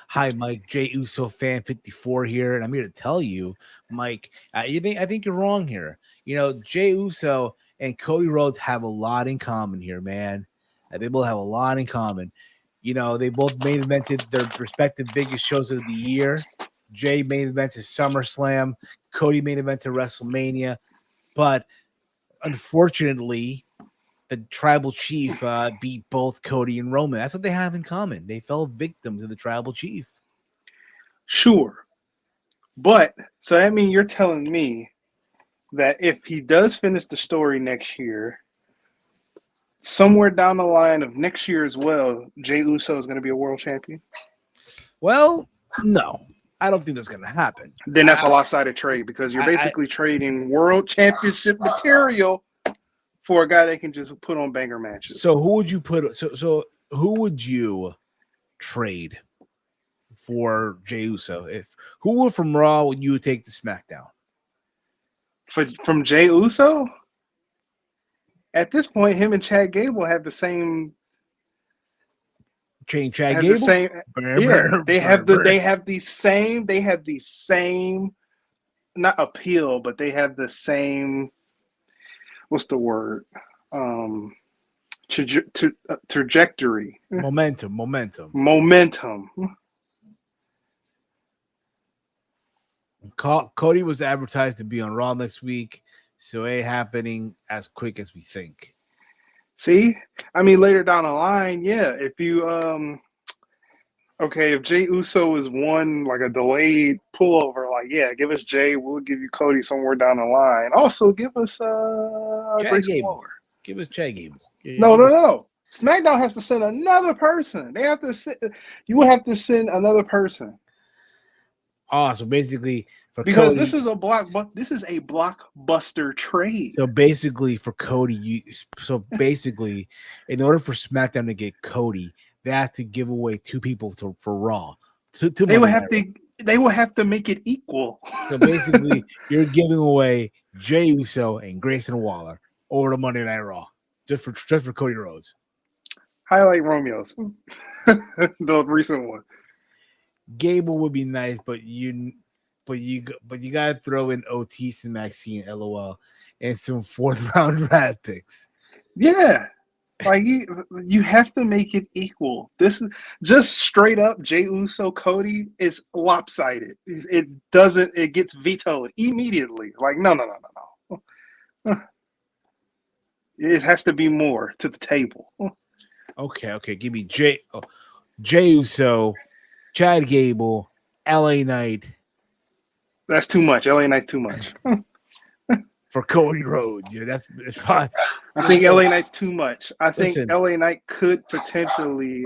Hi, Mike. Jey Uso fan 54 here, and I'm here to tell you, Mike. I think you're wrong here. Jey Uso and Cody Rhodes have a lot in common here, man. They both have a lot in common. They both main evented their respective biggest shows of the year. Jey main evented SummerSlam. Cody main evented WrestleMania. But unfortunately, the tribal chief beat both Cody and Roman. That's what they have in common. They fell victims of the tribal chief. Sure. But, so that means you're telling me that if he does finish the story next year, somewhere down the line of next year as well, Jey Uso is going to be a world champion? Well, no. I don't think that's going to happen. Then that's a lopsided trade, because you're basically trading world championship material for a guy that can just put on banger matches. So who would you so who would you trade for Jey Uso? Who from Raw would you take to SmackDown? From Jey Uso? At this point, him and Chad Gable have the same. Chad Gable? The same. Yeah, they have the same. Not appeal, but they have the same. What's the word? Trajectory. Momentum. Cody was advertised to be on Raw next week, so it ain't happening as quick as we think. See, I mean, later down the line, yeah. If you Okay, if Jay Uso is one like a delayed pullover, like yeah, give us Jay, we'll give you Cody somewhere down the line. Also, give us Chad Grayson Gable. Waller. Give us Chad Gable. No. SmackDown has to send another person. They have to send. You will have to send another person Oh, so basically for because Cody, this is a blockbuster trade. so basically for Cody, in order for SmackDown to get Cody, they have to give away two people for Raw. They will have to make it equal. So basically, you're giving away Jey Uso and Grayson Waller over to Monday Night Raw just for Cody Rhodes. Highlight Romeo's, the recent one. Gable would be nice, but you gotta throw in Otis and Maxine, LOL, and some 4th round draft picks. Yeah, like you have to make it equal. This is just straight up Jey Uso Cody is lopsided. It gets vetoed immediately. Like no. It has to be more to the table. Okay. Give me Jey Uso, Chad Gable, LA Knight. That's too much. LA Knight's too much. For Cody Rhodes. Yeah, that's probably. I think LA Knight's too much. I think Listen. LA Knight could potentially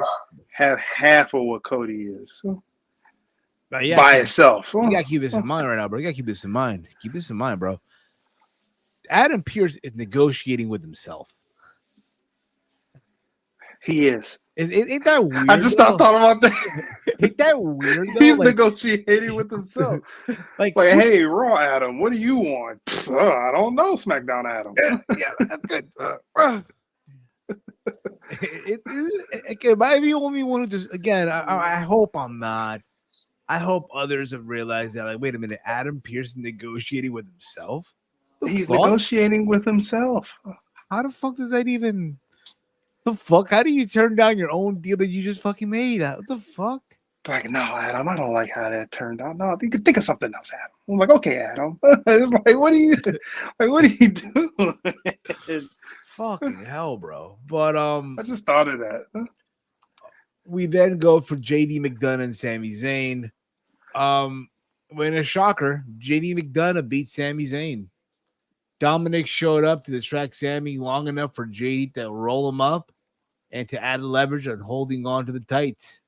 have half of what Cody is by itself. You gotta keep this in mind right now, bro. You gotta keep this in mind. Keep this in mind, bro. Adam Pearce is negotiating with himself. He is. Ain't that weird? I just thought about that. Ain't that weird? Though? He's negotiating with himself. like, hey, Raw Adam, what do you want? I don't know, SmackDown Adam. Yeah, that's good. Am I the only one who just? Again, I hope I'm not. I hope others have realized that. Like, wait a minute, Adam Pearce negotiating with himself. He's negotiating with himself. How the fuck does that even? The fuck? How do you turn down your own deal that you just fucking made? What the fuck? Like, no, Adam, I don't like how that turned out. No, you could think of something else, Adam. I'm like, okay, Adam. It's like, what do you do? Fucking hell, bro. But I just thought of that. We then go for JD McDonough and Sami Zayn. When a shocker, JD McDonough beat Sami Zayn. Dominic showed up to distract Sami long enough for JD to roll him up and to add leverage on holding on to the tights.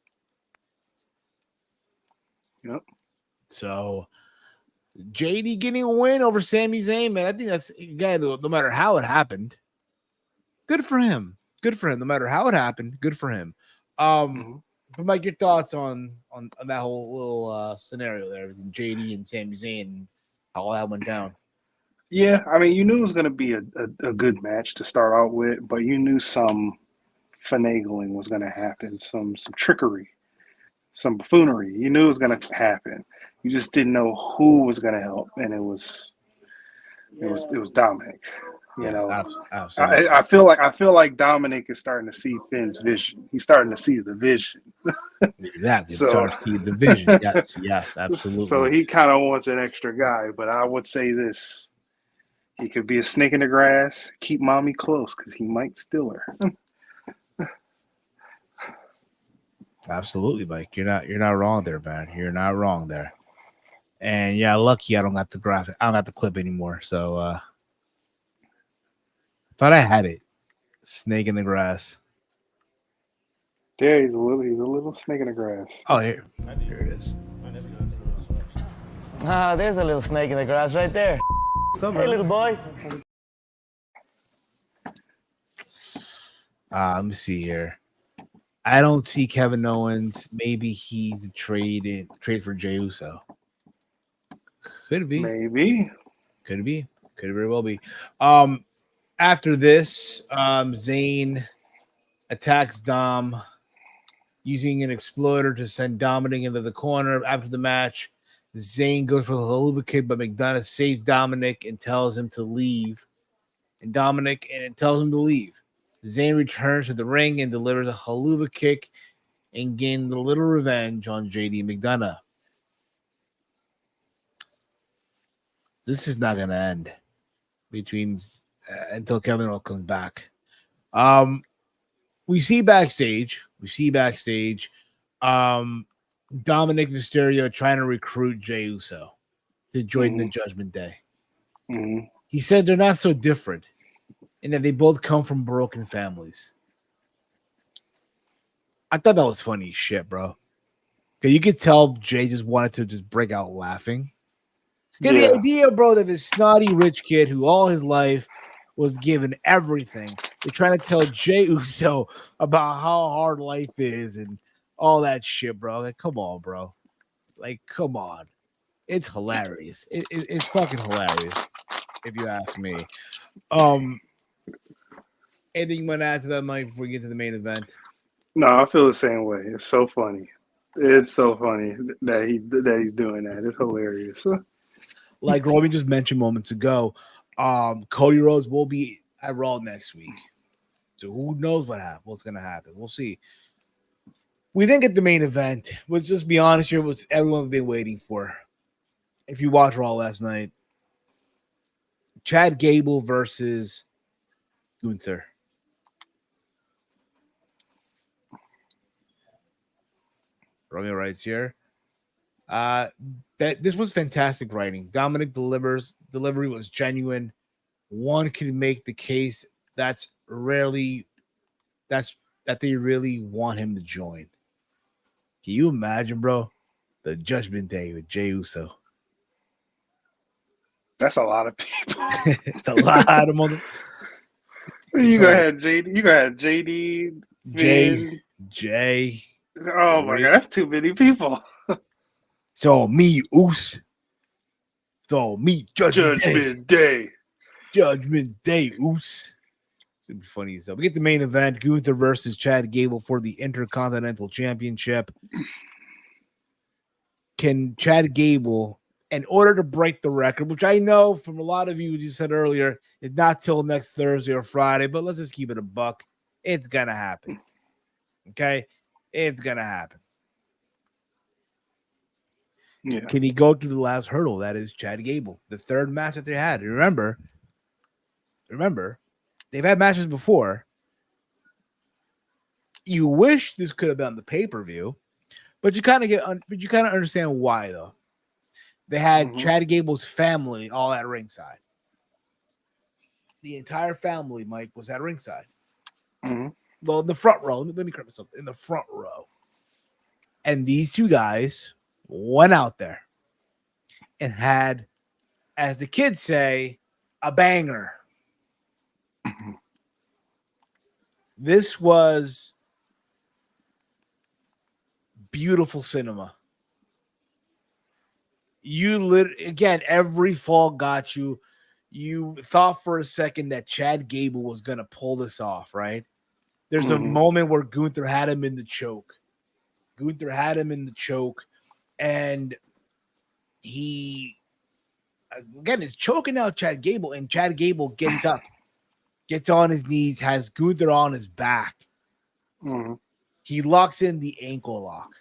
Yep. So JD getting a win over Sami Zayn, man. I think that's, again, no matter how it happened, good for him. Good for him. No matter how it happened, good for him. But Mike, your thoughts on that whole little scenario there between JD and Sami Zayn and how all that went down? Yeah, I mean, you knew it was going to be a good match to start out with, but you knew some finagling was going to happen, some trickery, some buffoonery. You knew it was going to happen. You just didn't know who was going to help, and it was Dominic. You know, absolutely. I feel like Dominic is starting to see Finn's vision. He's starting to see the vision. Exactly. Start to see the vision. Yes, absolutely. So he kind of wants an extra guy, but I would say this. He could be a snake in the grass. Keep mommy close because he might steal her. Absolutely, Mike. You're not wrong there, man. You're not wrong there. And yeah, lucky I don't got the graphic. I don't got the clip anymore. So thought I had it. Snake in the grass. Yeah, he's a little snake in the grass. Oh, here it is. There's a little snake in the grass right there. Hey, little boy. Let me see here. I don't see Kevin Owens. Maybe he's a trade for Jey Uso. Could be. Maybe. Could be. Could very well be. After this, Zayn attacks Dom using an exploder to send Dominic into the corner. After the match, Zayn goes for the haluva kick, but McDonough saves Dominic and tells him to leave. And tells him to leave. Zayn returns to the ring and delivers a haluva kick and gains a little revenge on JD McDonough. This is not going to end until Kevin Owens comes back. We see backstage. Dominic Mysterio trying to recruit Jey Uso to join the Judgment Day. Mm-hmm. He said they're not so different and that they both come from broken families. I thought that was funny as shit, bro. Because you could tell Jay just wanted to just break out laughing. Because the idea, bro, that this snotty rich kid who all his life was given everything, they're trying to tell Jey Uso about how hard life is and all that shit, bro. Like, come on, bro. Like, come on. It's hilarious. It's fucking hilarious, if you ask me. Anything you want to add to that, Mike, before we get to the main event? No, I feel the same way. It's so funny. It's so funny that he's doing that. It's hilarious. Like Robbie just mentioned moments ago, Cody Rhodes will be at Raw next week. So who knows what's going to happen. We'll see. We didn't get the main event. Let's just be honest here. Was everyone's been waiting for. If you watched Raw last night, Chad Gable versus Gunther. Romeo writes here. That this was fantastic writing. Dominic delivery was genuine. One could make the case that they really want him to join. Can you imagine, bro? The Judgment Day with Jey Uso. That's a lot of people. It's a lot of mother. You gonna have JD. You gonna have JD. Jay. Oh my god, that's too many people. So me, Oos. So me, Judgment Day. Judgment Day, Oos. It'd be funny as hell. We get the main event: Gunther versus Chad Gable for the Intercontinental Championship. Can Chad Gable, in order to break the record, which I know from a lot of you said earlier, is not till next Thursday or Friday, but let's just keep it a buck. It's gonna happen. Okay, it's gonna happen. Yeah. Can he go to the last hurdle? That is Chad Gable, the third match that they had. Remember, they've had matches before. You wish this could have been the pay-per-view, but you kind of understand why though. They had Chad Gable's family all at ringside. The entire family, Mike, was at ringside. Well, in the front row. Let me correct myself. In the front row. And these two guys went out there and had, as the kids say, a banger. This was beautiful cinema. Again, every fall got you. You thought for a second that Chad Gable was going to pull this off, right? There's a moment where Gunther had him in the choke. And he, again, is choking out Chad Gable, and Chad Gable gets up, gets on his knees, has Gunther on his back. He locks in the ankle lock.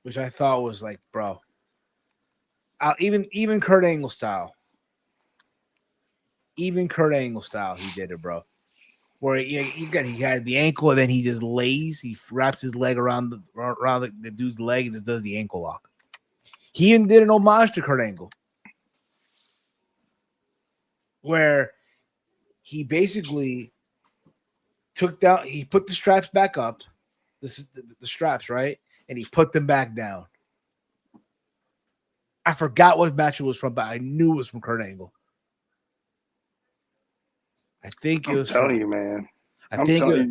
Which I thought was like, bro, even Kurt Angle style. He did it, bro. Where he had the ankle, and then he just lays. He wraps his leg around the dude's leg and just does the ankle lock. He even did an homage to Kurt Angle, where he basically put the straps back up, the straps, right? And he put them back down. I forgot what match it was from, but I knew it was from Kurt Angle. I think it was. I'm telling you, man.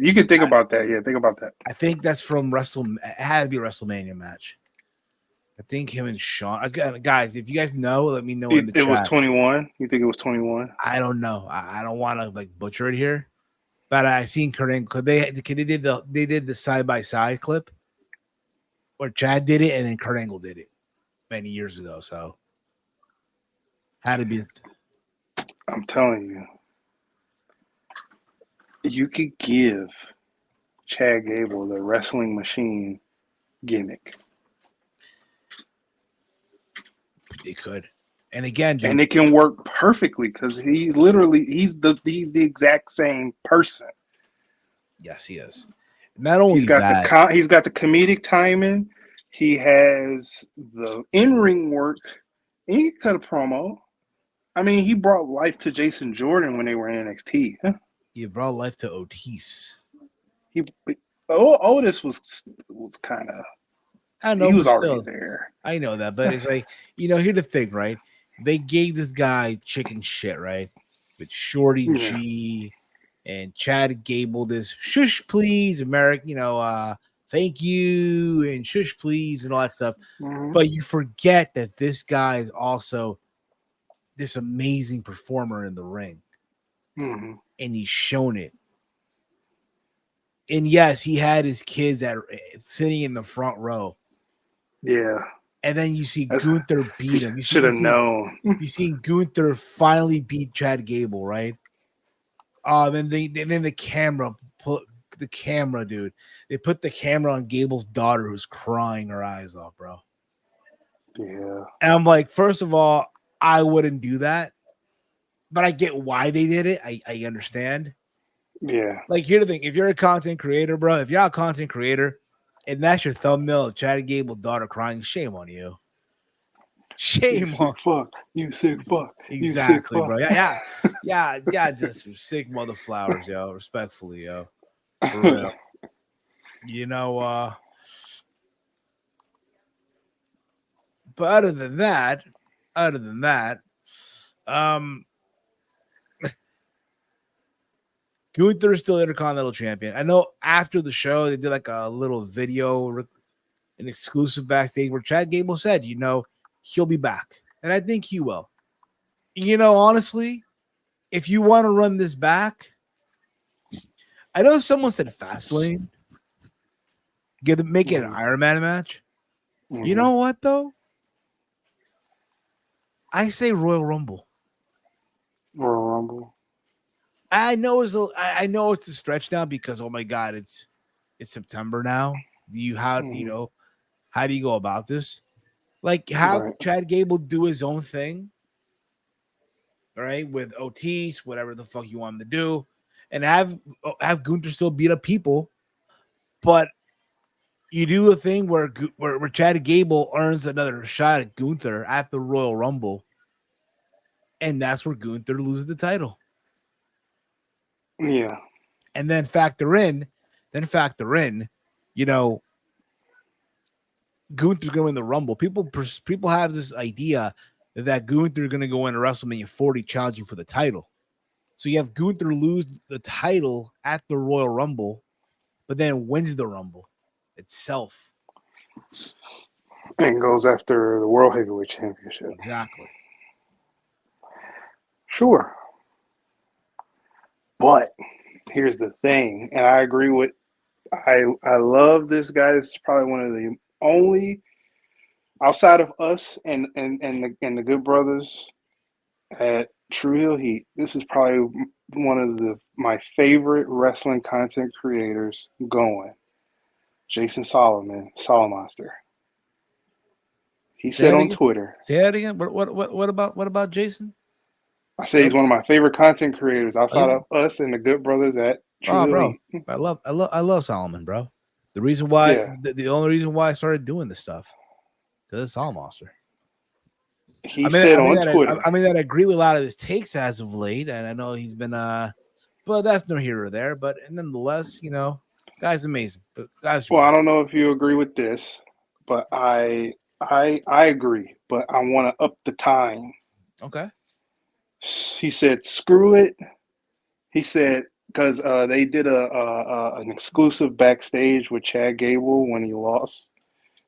You can think about that. Yeah, think about that. I think that's from It had to be a WrestleMania match. I think him and Sean. Again, guys, if you guys know, let me know in the chat. It was 21. You think it was 21? I don't know. I don't want to butcher it here, but I've seen Kurt Angle. They did the side by side clip where Chad did it and then Kurt Angle did it many years ago. So had to be. I'm telling you. You could give Chad Gable the wrestling machine gimmick. They could. And again, dude, And it can work perfectly because he's the exact same person. yes, he is. Not only He's got that, he's got the comedic timing. He has the in-ring work. And he can cut a promo. I mean, he brought life to Jason Jordan when they were in NXT. he brought life to Otis. He Otis was kind of I know, he was but already still, there. I know that. But it's like, here's the thing, right? They gave this guy chicken shit, right? With Shorty Yeah. G and Chad Gable, this shush please, American, thank you and shush please and all that stuff. Mm-hmm. But you forget that this guy is also this amazing performer in the ring. Mm-hmm. And he's shown it. And yes, he had his kids sitting in the front row. Yeah. And then you see Gunther beat him. Should have known. You seen Gunther finally beat Chad Gable, right? And then the camera dude. They put the camera on Gable's daughter who's crying her eyes off, bro. Yeah. And I'm like, first of all, I wouldn't do that, but I get why they did it. I understand. Yeah. Like, here's the thing: if you're a content creator, bro, if you're a content creator, and that's your thumbnail of Chad Gable's daughter crying, shame on you. Shame on fuck. You sick fuck. Exactly, You sick bro. fuck. Yeah, just some sick mother flowers, yo. Respectfully, yo. For real. But other than that, Gunther is still Intercontinental Champion. I know after the show they did like a little video, an exclusive backstage where Chad Gable said, he'll be back, and I think he will. Honestly, if you want to run this back, I know someone said Fastlane. Make it an Iron Man match. Mm-hmm. You know what though? I say Royal Rumble. Royal Rumble. I know it's a stretch now because oh my god, it's September now. How do you go about this? Like have Chad Gable do his own thing, all right, with Otis, whatever the fuck you want him to do, and have Gunther still beat up people, but you do a thing where Chad Gable earns another shot at Gunther at the Royal Rumble, and that's where Gunther loses the title. Yeah. And then factor in, Gunther's going to win the Rumble. People have this idea that Gunther's going to go into WrestleMania 40 challenging for the title. So you have Gunther lose the title at the Royal Rumble, but then wins the Rumble itself. And goes after the World Heavyweight Championship. Exactly. Sure. But here's the thing, and I agree with I love this guy. This is probably one of the only outside of us and the Good Brothers at True Hill Heat. This is probably one of my favorite wrestling content creators going. Jason Solomon, Solomonster. He said on Twitter. Say that again. What about Jason? I say he's one of my favorite content creators outside of us and the Good Brothers at True Hill Heat. I love Solomon, bro. The reason why the only reason why I started doing this stuff because it's Solomonster. He said on Twitter. I agree with a lot of his takes as of late, and I know he's been but that's no here or there. But nonetheless, guy's amazing. But well, I don't know if you agree with this, but I agree, but I want to up the time. Okay. He said, "Screw it." He said because they did an exclusive backstage with Chad Gable when he lost,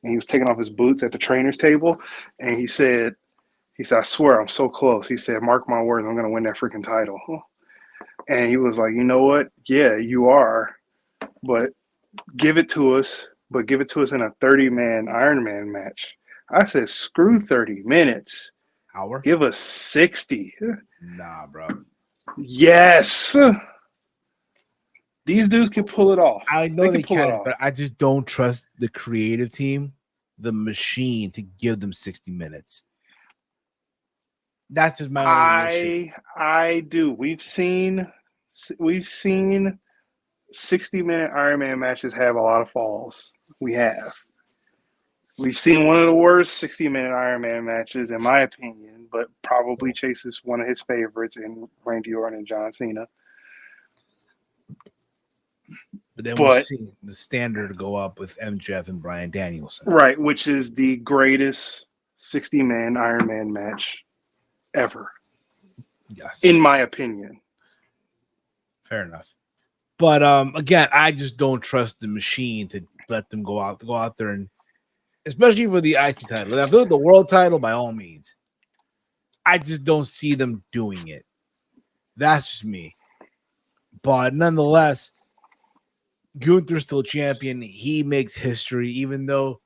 and he was taking off his boots at the trainer's table, and he said, "I swear I'm so close." He said, "Mark my words, I'm going to win that freaking title." And he was like, "You know what? Yeah, you are, but give it to us. But give it to us in a 30-man Iron Man match." I said, "Screw 30 minutes. Hour? Give us 60. Nah, bro. Yes. These dudes can pull it off. I know they can, but I just don't trust the creative team, the machine, to give them 60 minutes. That's just my only issue. I do. We've seen 60-minute Iron Man matches have a lot of falls. We have. We've seen one of the worst 60-minute Iron Man matches, in my opinion, but probably chases one of his favorites in Randy Orton and John Cena. But then we've seen the standard go up with MJF and Bryan Danielson. Right, which is the greatest 60-man Iron Man match ever. Yes. In my opinion. Fair enough. But again, I just don't trust the machine to let them go out there, and especially for the IC title. If they're the world title, by all means. I just don't see them doing it. That's just me. But nonetheless, Gunther's still champion. He makes history, even though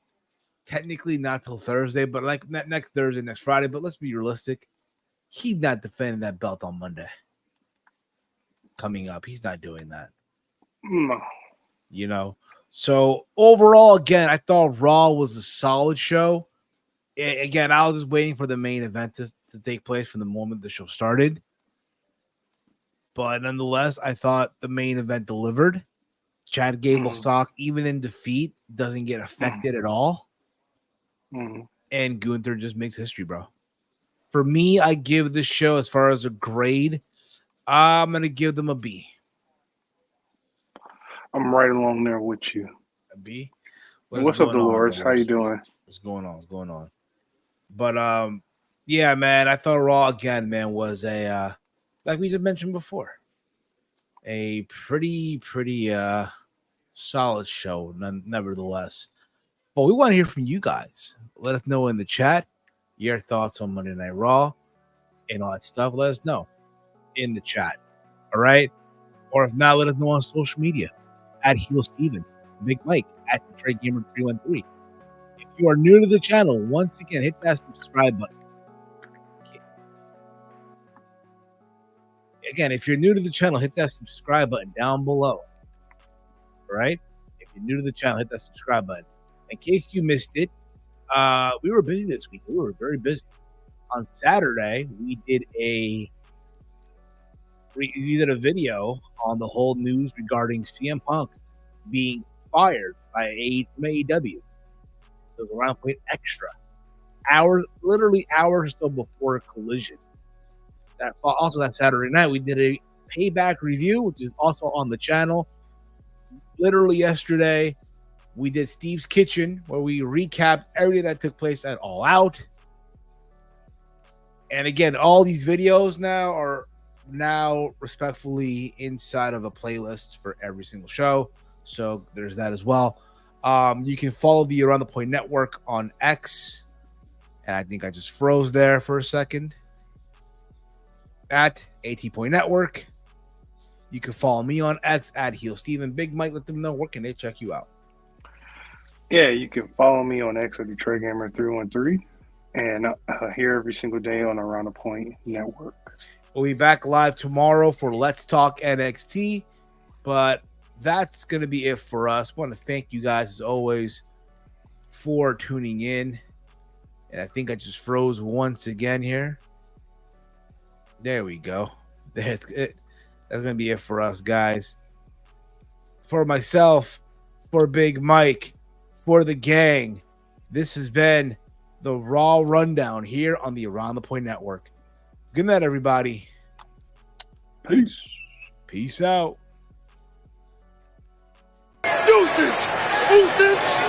technically not till Thursday, but like next Thursday, next Friday. But let's be realistic. He's not defending that belt on Monday. Coming up, he's not doing that. No. You know? So overall, again, I thought Raw was a solid show. Again, I was just waiting for the main event to take place from the moment the show started. But nonetheless, I thought the main event delivered. Chad Gable's talk, even in defeat, doesn't get affected at all. And Gunther just makes history, bro. For me, I give this show, as far as a grade, I'm going to give them a B. I'm right along there with you. A B? What's up, Dolores? How you doing? What's going on? What's going on? But, yeah, man, I thought Raw, again, man, was a, like we just mentioned before, a pretty solid show, nevertheless. But we want to hear from you guys. Let us know in the chat your thoughts on Monday Night Raw and all that stuff. Let us know in the chat. All right? Or if not, let us know on social media at Heel Steven, Big Mike, at Detroit Gamer 313. If you are new to the channel, once again, hit that subscribe button. Again, if you're new to the channel, hit that subscribe button down below. All right? If you're new to the channel, hit that subscribe button. In case you missed it, we were busy this week. We were very busy. On Saturday, we did a video on the whole news regarding CM Punk being fired by from AEW. It was around point extra. Literally hours or so before Collision. Also that Saturday night, we did a Payback review, which is also on the channel. Literally yesterday, we did Steve's Kitchen, where we recapped everything that took place at All Out. And again, all these videos are respectfully inside of a playlist for every single show. So there's that as well. You can follow the Around the Point Network on X. And I think I just froze there for a second. At AT Point Network. You can follow me on X at Heel Steven. Big Mike, let them know where can they check you out. Yeah, you can follow me on X at Detroit Gamer 313 and here every single day on Around the Point Network. We'll be back live tomorrow for Let's Talk NXT, but that's going to be it for us. I want to thank you guys, as always, for tuning in. And I think I just froze once again here. There we go. That's it. That's going to be it for us, guys. For myself, for Big Mike, for the gang, this has been the Raw Rundown here on the Around the Point Network. Good night, everybody. Peace. Peace out. Deuces! Deuces!